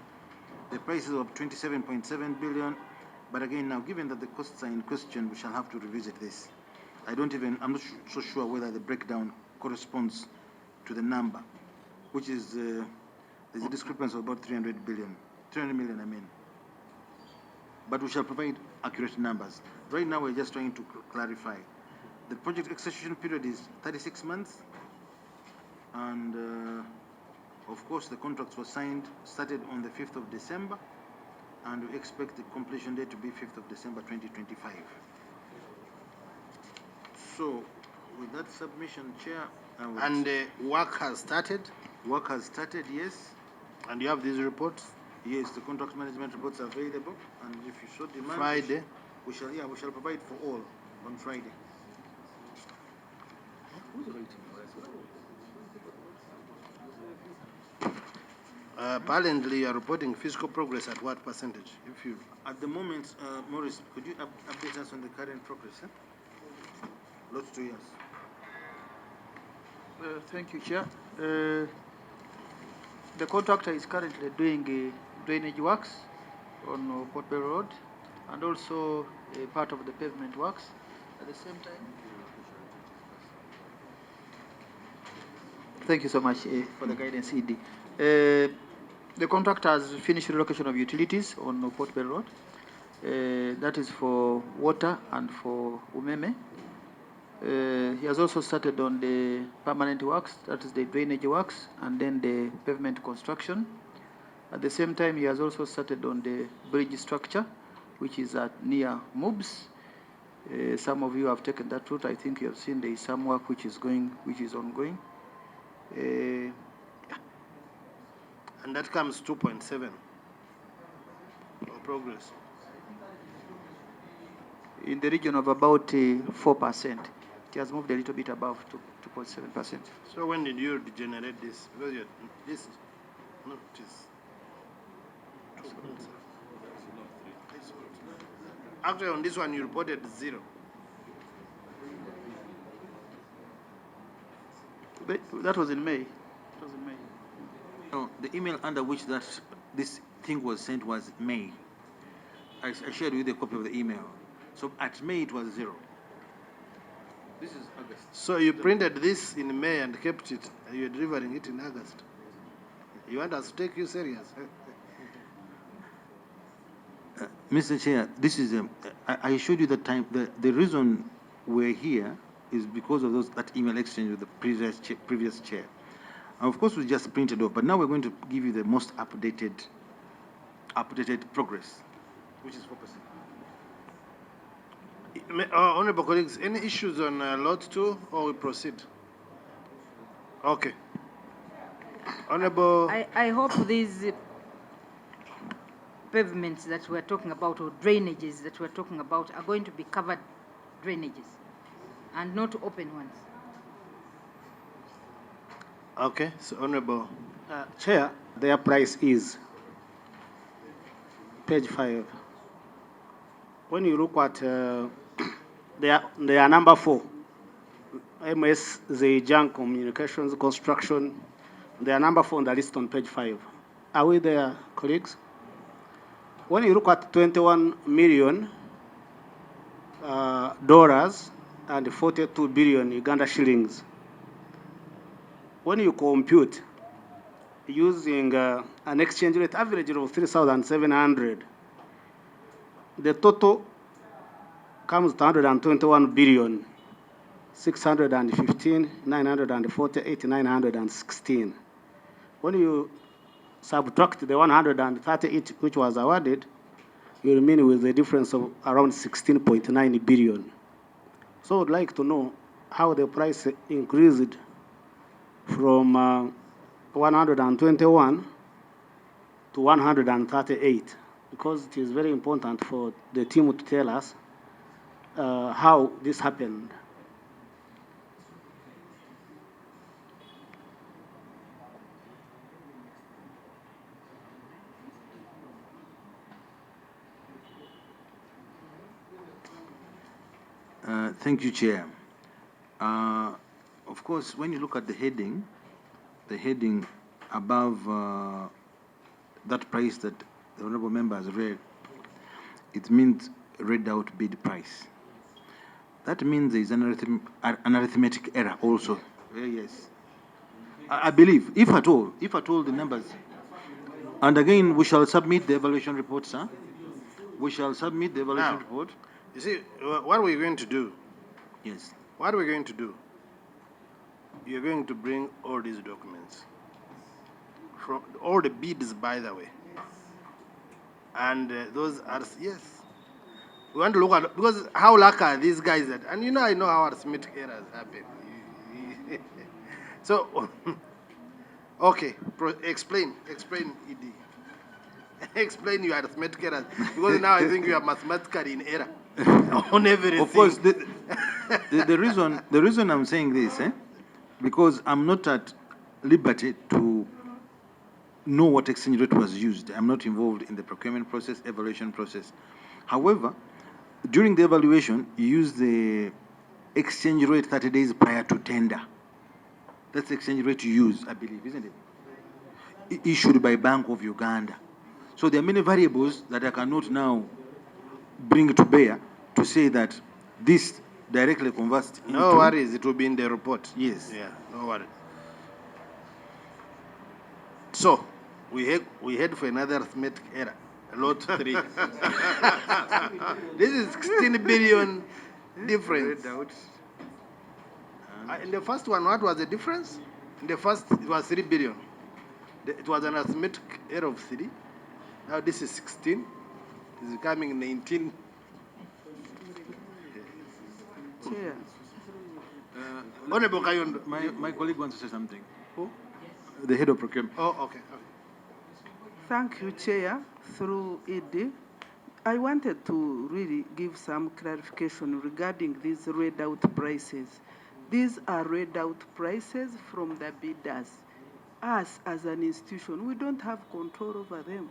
the prices of 27.7 billion. But again, now given that the costs are in question, we shall have to revisit this. I'm not so sure whether the breakdown corresponds to the number, which is, there's a discrepancy of about 300 million, I mean. But we shall provide accurate numbers. Right now, we're just trying to clarify. The project execution period is 36 months. And of course, the contracts were started on the 5th of December. And we expect the completion date to be 5th of December 2025. So, with that submission, Chair. And work has started? Work has started, yes. And you have these reports? Yes, the contract management reports are available. And if you so demand, Friday? we shall provide for all on Friday. Who's writing? Apparently, you are reporting fiscal progress at what percentage? If you At the moment, Maurice, could you update us on the current progress? Lot 2 years. Thank you, Chair. The contractor is currently doing drainage works on Port Bell Road and also part of the pavement works at the same time. Thank you so much for the guidance, ED. The contractor has finished relocation of utilities on Port Bell Road. That is for water and for umeme. He has also started on the permanent works, that is the drainage works, and then the pavement construction. At the same time, he has also started on the bridge structure, which is near MOOBS. Some of you have taken that route. I think you have seen there is some work which is ongoing. And that comes 2.7 progress. In the region of about 4%. It has moved a little bit above 2.7%. So when did you generate this? Because this, not this. 2.7. Actually, on this one, you reported 0. That was in May. It was in May. No, the email under which this thing was sent was May. I shared with you a copy of the email. So at May it was 0. This is August. So you printed this in May and kept it. You're delivering it in August. You want us to take you serious? Mr. Chair, this is I showed you the time. The reason we're here is because of that email exchange with the previous chair. And of course, we just printed off, but now we're going to give you the most updated progress, which is 4%. Honorable colleagues, any issues on lot 2, or we proceed? Okay. Honorable. I hope these pavements that we're talking about, or drainages that we're talking about, are going to be covered drainages and not open ones. Okay, so Honorable. Chair, their price is page 5. when you look at they are number 4, MS, the junk communications construction, they are number 4 on the list on page 5. Are we there, colleagues? When you look at $21 million and 42 billion Uganda shillings, when you compute using an exchange rate average of 3,700, the total comes to 121 billion, 615, 948, 916. When you subtract the 138 which was awarded, you remain with a difference of around 16.9 billion. So I'd like to know how the price increased from 121 to 138, because it is very important for the team to tell us how this happened. Thank you, Chair. Of course, when you look at the heading above that price that the honorable member has read, it means read out bid price. That means there is an arithmetic error also. Yes. I believe, if at all the numbers. And again, we shall submit the evaluation report, sir. We shall submit the evaluation report. You see, what we're going to do, Yes. what we're going to do, you're going to bring all these documents, from all the bids, by the way. And those are, yes. We want to look at, because how lucky are these guys that, and you know, I know how arithmetic errors happen. So, okay, explain, ED. Explain your arithmetic errors, because now I think you are mathematically in error on everything. Of course, the reason I'm saying this, because I'm not at liberty to know what exchange rate was used. I'm not involved in the procurement process, evaluation process. However, during the evaluation, you use the exchange rate 30 days prior to tender. That's the exchange rate you use, I believe, isn't it? Issued by Bank of Uganda. So there are many variables that I cannot now bring to bear to say that this directly converts into... No worries, it will be in the report. Yes. Yeah, no worries. So, we head for another arithmetic error, lot 3. This is 16 billion difference. In the first one, what was the difference? In the first, it was 3 billion. It was an arithmetic error of 3. Now this is 16. It's becoming 19. Chair. Honorable Kayondo. My colleague wants to say something. Who? The head of procurement. Oh, okay. Thank you, Chair. Through ED, I wanted to really give some clarification regarding these read out prices. These are read out prices from the bidders. Us, as an institution, we don't have control over them.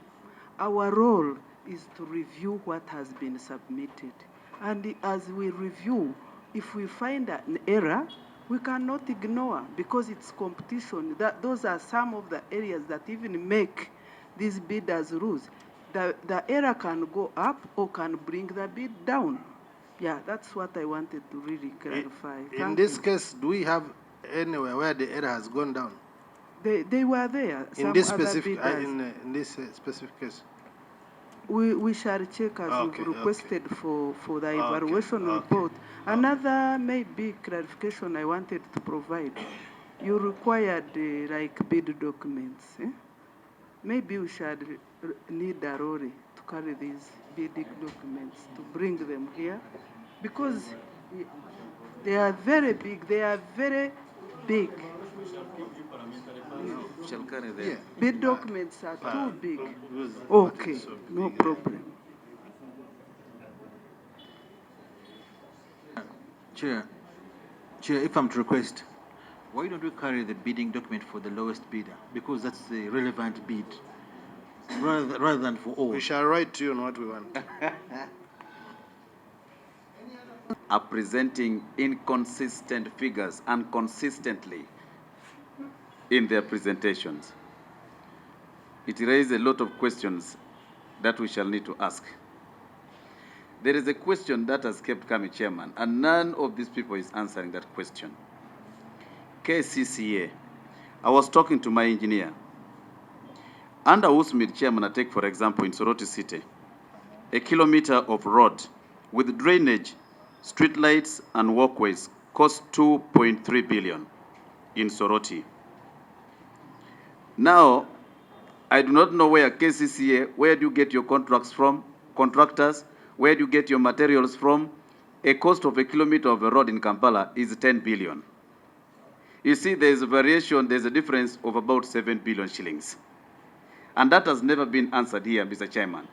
Our role is to review what has been submitted. And as we review, if we find an error, we cannot ignore, because it's competition. Those are some of the areas that even make these bidders rules. The error can go up or can bring the bid down. Yeah, that's what I wanted to really clarify. In this case, do we have anywhere where the error has gone down? They were there. In this specific case? We shall check as you've requested for the evaluation report. Another maybe clarification I wanted to provide. You required like bid documents. Maybe we should need a Lorry to carry these bidding documents, to bring them here, because they are very big. They are very big. Shall carry them. Bid documents are too big. Okay, no problem. Chair, if I'm to request, why don't we carry the bidding document for the lowest bidder? Because that's the relevant bid, rather than for all. We shall write to you on what we want. are presenting inconsistent figures and consistently in their presentations. It raises a lot of questions that we shall need to ask. There is a question that has kept coming, Chairman, and none of these people is answering that question. KCCA. I was talking to my engineer. Under Usmid, Chairman, I take, for example, in Soroti City, a kilometer of road with drainage, street lights, and walkways costs 2.3 billion in Soroti. Now, I do not know where KCCA, where do you get your contracts from, contractors, where do you get your materials from? A cost of a kilometer of a road in Kampala is 10 billion. You see, there's a variation, there's a difference of about 7 billion shillings. And that has never been answered here, Mr. Chairman.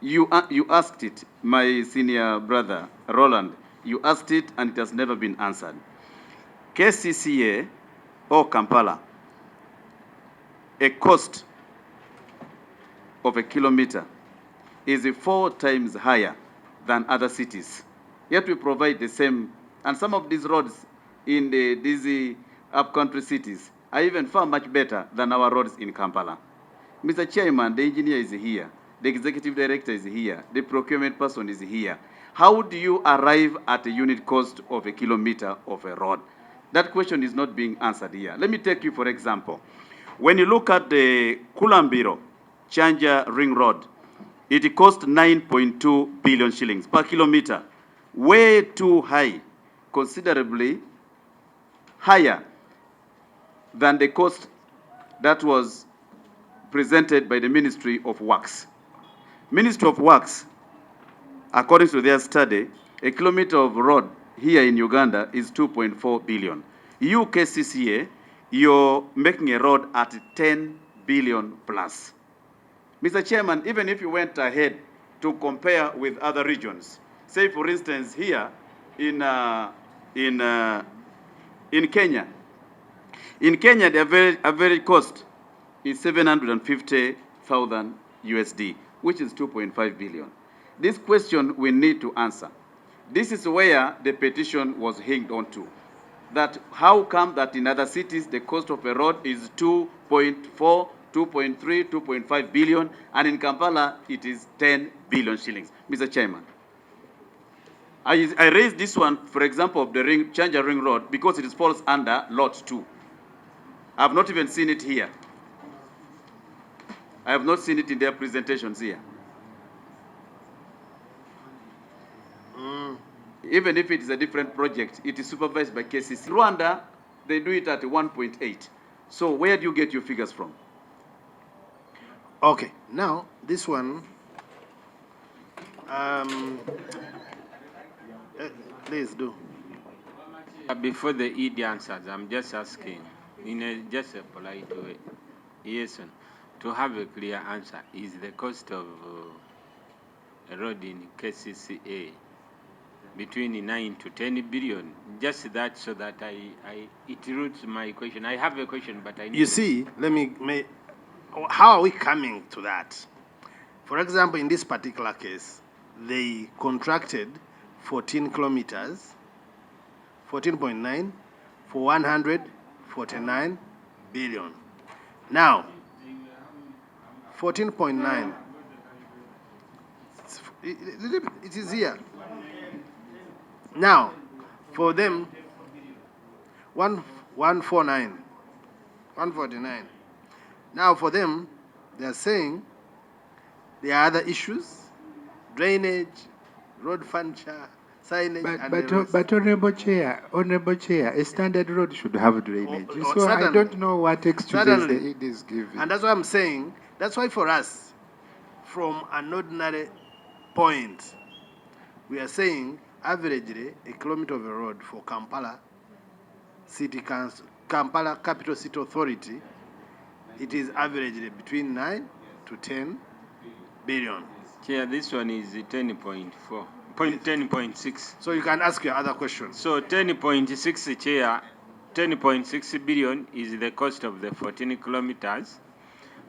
You asked it, my senior brother, Roland, you asked it and it has never been answered. KCCA or Kampala, a cost of a kilometer is 4 times higher than other cities. Yet we provide the same, and some of these roads in these upcountry cities are even far much better than our roads in Kampala. Mr. Chairman, the engineer is here, the executive director is here, the procurement person is here. How do you arrive at a unit cost of a kilometer of a road? That question is not being answered here. Let me take you, for example. When you look at the Kulambiro Chanja Ring Road, it cost 9.2 billion shillings per kilometer. Way too high, considerably higher than the cost that was presented by the Ministry of Works. Ministry of Works, according to their study, a kilometer of road here in Uganda is 2.4 billion. You, KCCA, you're making a road at 10 billion plus. Mr. Chairman, even if you went ahead to compare with other regions, say for instance here in Kenya, the average cost is 750,000 USD, which is 2.5 billion. This question we need to answer. This is where the petition was hinged on to. That how come that in other cities the cost of a road is 2.4, 2.3, 2.5 billion, and in Kampala it is 10 billion shillings. Mr. Chairman, I raised this one, for example, of the Chanja Ring Road because it falls under Lot 2. I have not even seen it here. I have not seen it in their presentations here. Even if it is a different project, it is supervised by KCC. Rwanda, they do it at 1.8. So where do you get your figures from? Okay, now this one, please do. Before the ED answers, I'm just asking, in just a polite way, yes, to have a clear answer, is the cost of a road in KCCA between 9 to 10 billion? Just that, so that it roots my question. I have a question, but I need You see, how are we coming to that? For example, in this particular case, they contracted 14 kilometers, 14.9 for 149 billion. Now, 14.9, it is here. Now, for them, 149. Now, for them, they are saying there are other issues, drainage, road furniture, signage, But Honorable Chair, a standard road should have drainage. So certainly. I don't know what excuses Certainly. the ED is giving. And that's what I'm saying. That's why for us, from an ordinary point, we are saying averagely a kilometer of a road for Kampala City Council, Kampala Capital City Authority, it is averagely between 9 to 10 billion. Chair, this one is 10.4, 10.6. So you can ask your other questions. So 10.6, Chair, 10.6 billion is the cost of the 14 kilometers,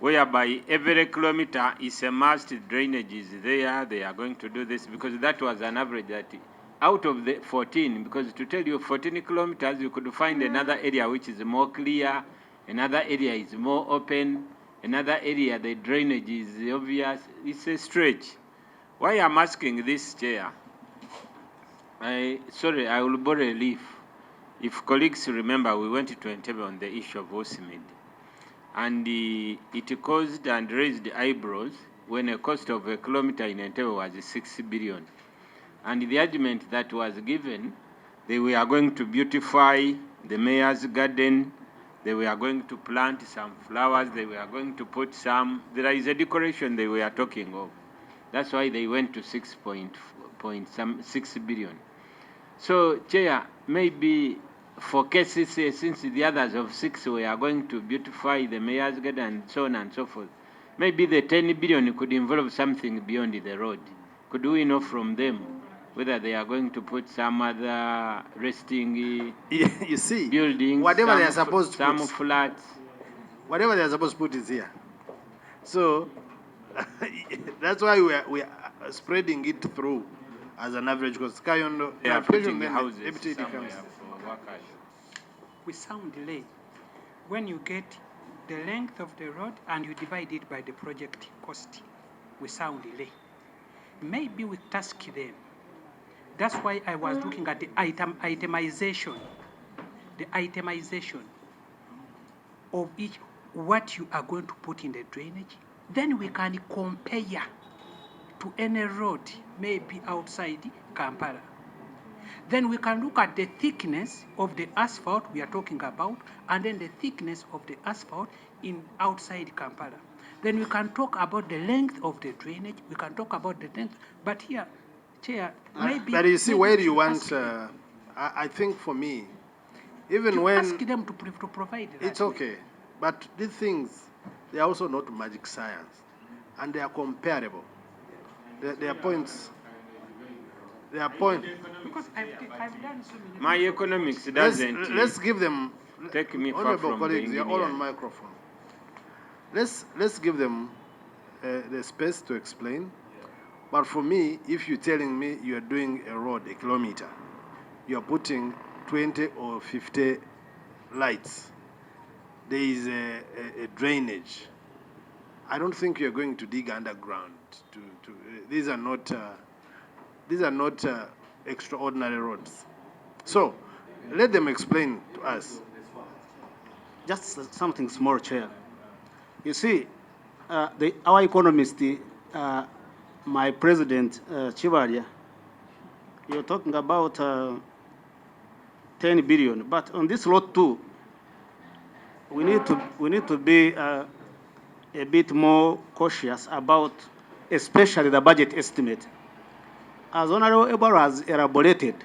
whereby every kilometer is a must, drainage is there, they are going to do this, because that was an average that out of the 14, because to tell you 14 kilometers, you could find another area which is more clear, another area is more open, another area the drainage is obvious. It's a stretch. Why I'm asking this, Chair, sorry, I will borrow a leaf. If colleagues remember, we went to Entebbe on the issue of OSIMID, and it caused and raised eyebrows when a cost of a kilometer in Entebbe was 6 billion. And the argument that was given, they were going to beautify the mayor's garden, they were going to plant some flowers, they were going to put some, there is a decoration they were talking of. That's why they went to 6 billion. So, Chair, maybe for cases, since the others of 6 were going to beautify the mayor's garden and so on and so forth, maybe the 10 billion could involve something beyond the road. Could we know from them whether they are going to put some other resting You see, buildings, whatever they are supposed to some put, flats? whatever they are supposed to put is here. So that's why we are spreading it through as an average cost. Kayondo, They are clarification, putting then houses deputy somewhere comes. for workers. We sound delay. When you get the length of the road and you divide it by the project cost, we sound delay. Maybe we task them. That's why I was looking at the itemization of each, what you are going to put in the drainage. Then we can compare to any road, maybe outside Kampala. Then we can look at the thickness of the asphalt we are talking about, and then the thickness of the asphalt in outside Kampala. Then we can talk about the length of the drainage, we can talk about the length, but here, Chair, maybe... But you see, maybe where we you should want, ask them I think for me, even to when... ask them to provide that. It's okay, but these things, they are also not magic science, and they are comparable. They are points. They are points. Because I've done so many... My economics doesn't... Let's give them... Take me far Honorable from colleagues, the they are all on engineer. microphone. Let's give them the space to explain. But for me, if you're telling me you are doing a road, a kilometer, you are putting 20 or 50 lights, there is a drainage. I don't think you're going to dig underground. These are not extraordinary roads. So let them explain to us. Just something small, Chair. You see, our economist, my president, Chivaria, you're talking about 10 billion, but on this lot too, we need to be a bit more cautious about, especially the budget estimate. As Honorable Ebaro has elaborated,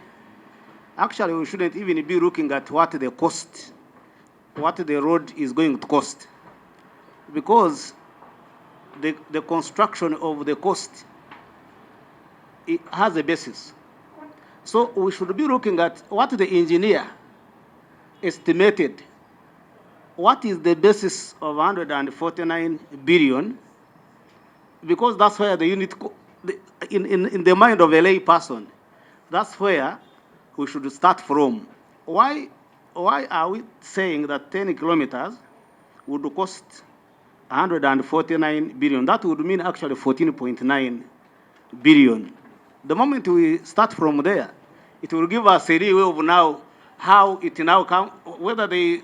actually we shouldn't even be looking at what the cost, what the road is going to cost, because the construction of the cost, it has a basis. So we should be looking at what the engineer estimated, what is the basis of 149 billion, because that's where the unit, in the mind of a lay person, that's where we should start from. Why are we saying that 10 kilometers would cost 149 billion? That would mean actually 14.9 billion. The moment we start from there, it will give us a leeway of now how it now comes, whether the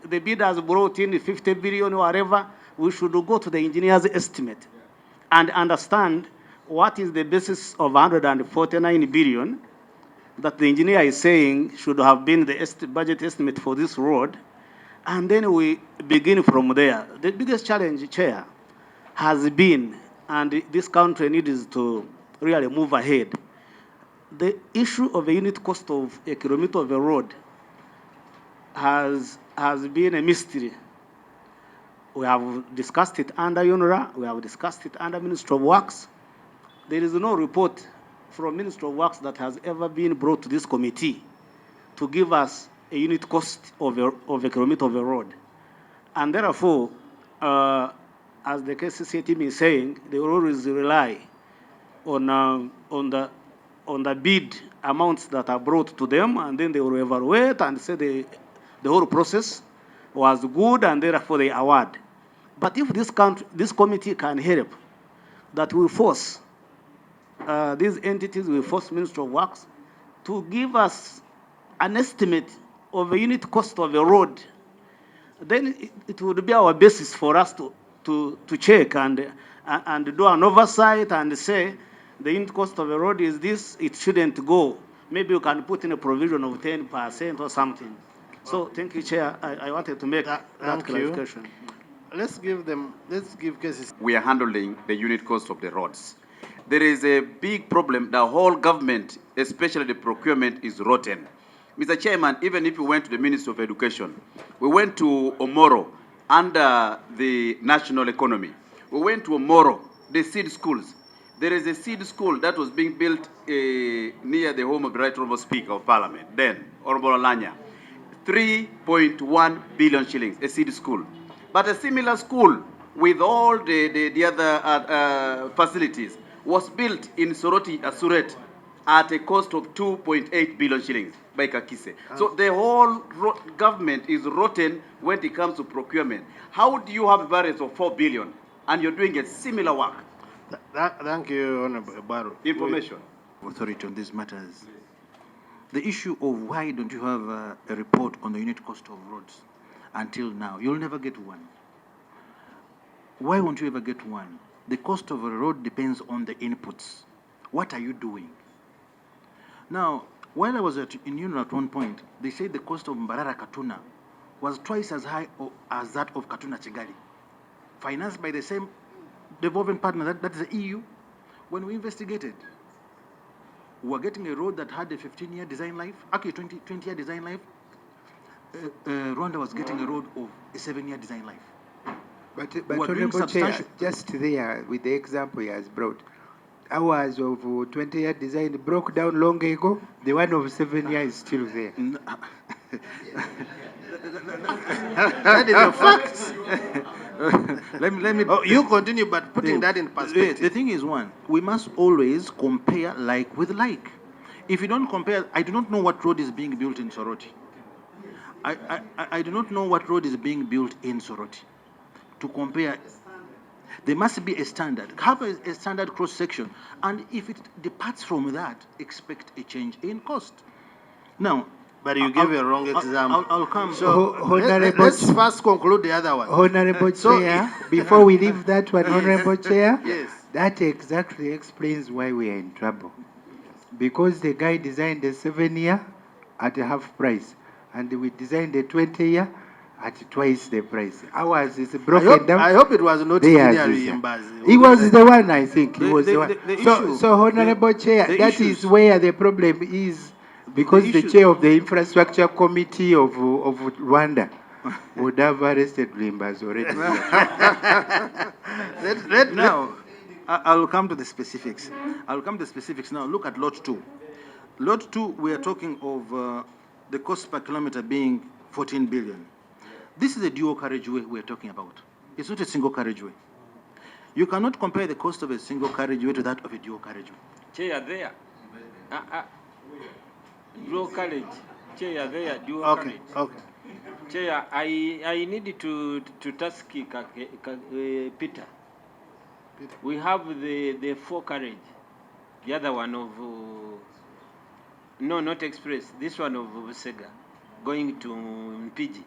bidders brought in 50 billion or whatever. We should go to the engineer's estimate and understand what is the basis of 149 billion that the engineer is saying should have been the budget estimate for this road, and then we begin from there. The biggest challenge, Chair, has been, and this country needs to really move ahead, the issue of a unit cost of a kilometer of a road has been a mystery. We have discussed it under UNRWA, we have discussed it under Ministry of Works. There is no report from Ministry of Works that has ever been brought to this committee to give us a unit cost of a kilometer of a road. And therefore, as the KCCA team is saying, they will always rely on on the bid amounts that are brought to them, and then they will evaluate and say the whole process was good, and therefore they award. But if this committee can help, that will force these entities, will force Ministry of Works to give us an estimate of the unit cost of a road, then it would be our basis for us to check and do an oversight and say the unit cost of a road is this, it shouldn't go. Maybe you can put in a provision of 10% or something. So thank you, Chair. I wanted to make that clarification. Let's give cases. We are handling the unit cost of the roads. There is a big problem. The whole government, especially the procurement, is rotten. Mr. Chairman, even if we went to the Ministry of Education, we went to Omoro under the national economy. We went to Omoro, the seed schools. There is a seed school that was being built near the home of the Right Honourable Speaker of Parliament, then, Honourable Alanya. 3.1 billion shillings, a seed school. But a similar school with all the other facilities was built in Soroti, Suret, at a cost of 2.8 billion shillings by Kakise. So the whole government is rotten when it comes to procurement. How do you have a variance of 4 billion and you're doing a similar work? Thank you, Honorable Baru. Information. Authority on these matters. The issue of why don't you have a report on the unit cost of roads until now, you'll never get one. Why won't you ever get one? The cost of a road depends on the inputs. What are you doing? Now, while I was in Union at one point, they said the cost of Mbarara Katuna was twice as high as that of Katuna Chigali, financed by the same development partner, that is the EU. When we investigated, we were getting a road that had a 15-year design life, actually 20-year design life. Rwanda was getting a road of a 7-year design life. But Honorable Chair, just there with the example he has brought, ours of 20-year design broke down long ago. The one of 7 years is still there. That is a fact. let me. Oh, you continue, but putting that in perspective. The thing is, one, we must always compare like with like. If you don't compare, I do not know what road is being built in Soroti. I do not know what road is being built in Soroti. To compare, there must be a standard. Have a standard cross section, and if it departs from that, expect a change in cost. Now, but you gave a wrong example. I'll come. So let's first conclude the other one. Honorable Chair, before we leave that one, Honorable Chair, yes, that exactly explains why we are in trouble. Because the guy designed a 7-year at a half price, and we designed a 20-year at twice the price. Ours is broken down. I hope it was not clearly embarrassed. He was the one, I think. He was the one. So Honorable Chair, that is where the problem is, because the chair of the Infrastructure Committee of Rwanda would have arrested Limbas already. Now, I'll come to the specifics. Now. Look at Lot 2. Lot 2, we are talking of the cost per kilometer being 14 billion. This is a dual carriageway we are talking about. It's not a single carriageway. You cannot compare the cost of a single carriageway to that of a dual carriageway. Chair there. Dual carriage. Chair there, dual carriage. Okay. Chair, I need to task Peter. We have the 4 carriage. The other one of no, not express. This one of Sega going to Mpiji.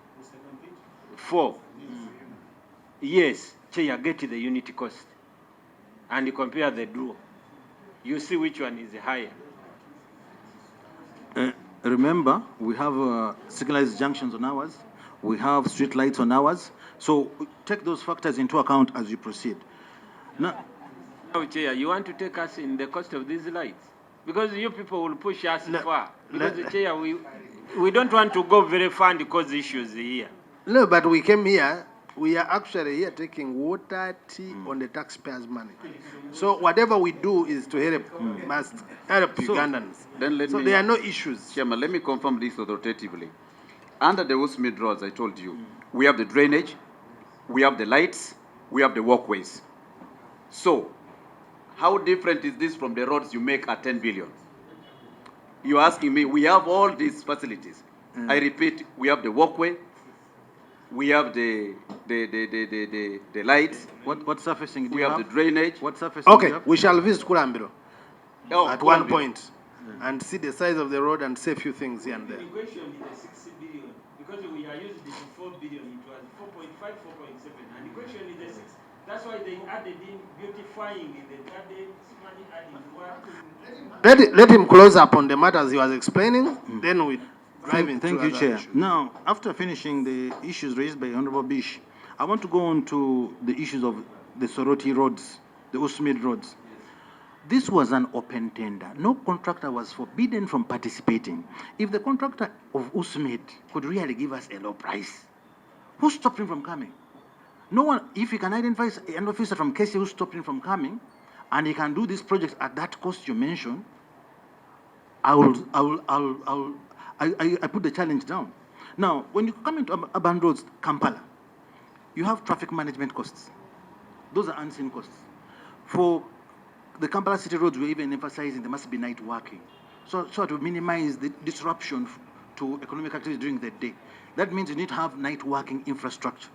4. Yes, Chair, get the unit cost and compare the dual. You see which one is higher. Remember, we have signalized junctions on ours. We have street lights on ours. So take those factors into account as you proceed. Now, Chair, you want to take us in the cost of these lights? Because you people will push us far. Because, Chair, we don't want to go very far and cause issues here. No, but we came here, we are actually here taking water, tea on the taxpayers' money. So whatever we do is to help, must help Ugandans. Then there are no issues. Chairman, let me confirm this authoritatively. Under the Usmid roads, I told you, we have the drainage, we have the lights, we have the walkways. So, how different is this from the roads you make at 10 billion? You're asking me, we have all these facilities. I repeat, we have the walkway, we have the lights, What surfacing do we you have have? the drainage. What surfacing do Okay, you have? we shall visit Kulambiro Oh, at one Kulambiro. point and see the size of the road and say a few things here and there. Equation is a 60 billion because we are using it to 4 billion. It was 4.5, 4.7, and equation is a 6. That's why they added in beautifying in the added money added. Let him close up on the matters he was explaining, then we drive into Thank you, other Chair. issues. Now, after finishing the issues raised by Honorable Bish, I want to go on to the issues of the Soroti roads, the Usmid roads. This was an open tender. No contractor was forbidden from participating. If the contractor of Usmid could really give us a low price, who stopped him from coming? No one, if he can identify an officer from KC who stopped him from coming, and he can do this project at that cost you mentioned, I put the challenge down. Now, when you come into urban roads, Kampala, you have traffic management costs. Those are unseen costs. For the Kampala city roads, we're even emphasizing there must be night working, so to minimize the disruption to economic activity during the day. That means you need to have night working infrastructure.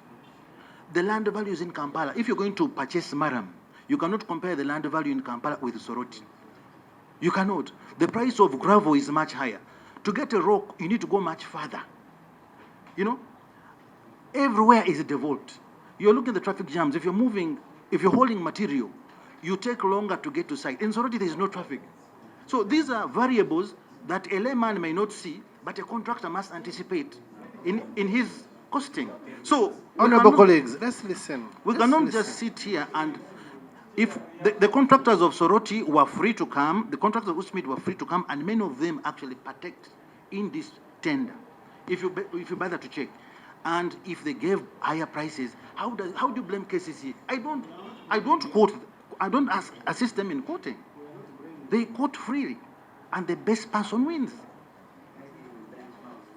The land values in Kampala, if you're going to purchase Maram, you cannot compare the land value in Kampala with Soroti. You cannot. The price of gravel is much higher. To get a rock, you need to go much further. You know, everywhere is devolved. You're looking at the traffic jams. If you're holding material, you take longer to get to site. In Soroti, there is no traffic. So these are variables that a layman may not see, but a contractor must anticipate in his costing. So, Honorable colleagues, let's listen. We cannot just sit here and, if the contractors of Soroti were free to come, the contractors of Usmid were free to come, and many of them actually partake in this tender. If you bother to check, and if they gave higher prices, how do you blame KCC? I don't assist them in quoting. They quote freely, and the best person wins.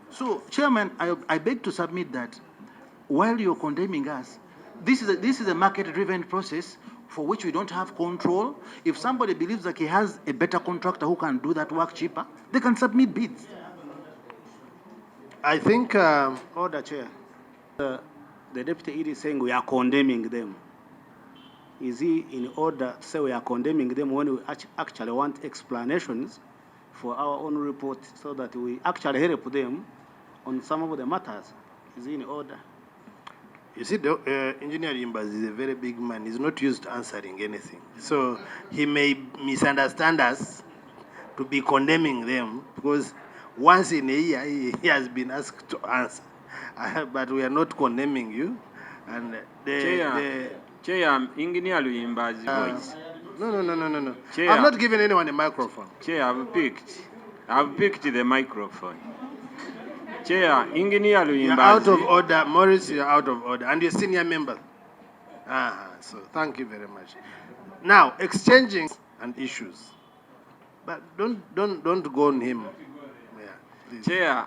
So, Chairman, I beg to submit that while you're condemning us, this is a market-driven process for which we don't have control. If somebody believes that he has a better contractor who can do that work cheaper, they can submit bids. I think, Order, Chair. The Deputy ED is saying we are condemning them. Is he in order to say we are condemning them when we actually want explanations for our own report so that we actually help them on some of the matters? Is he in order? you see, Engineer Imbaz is a very big man. He's not used to answering anything. So he may misunderstand us to be condemning them because once in a year he has been asked to answer. But we are not condemning you. And Chair, Engineer Imba's voice. No. Chair, I'm not giving anyone a microphone. Chair, I've picked the microphone. Chair, Engineer Imba's. You're out of order, Morris. You're out of order, and you're senior member. So thank you very much. Now exchanging and issues, but don't go on him. Yeah, please. Chair,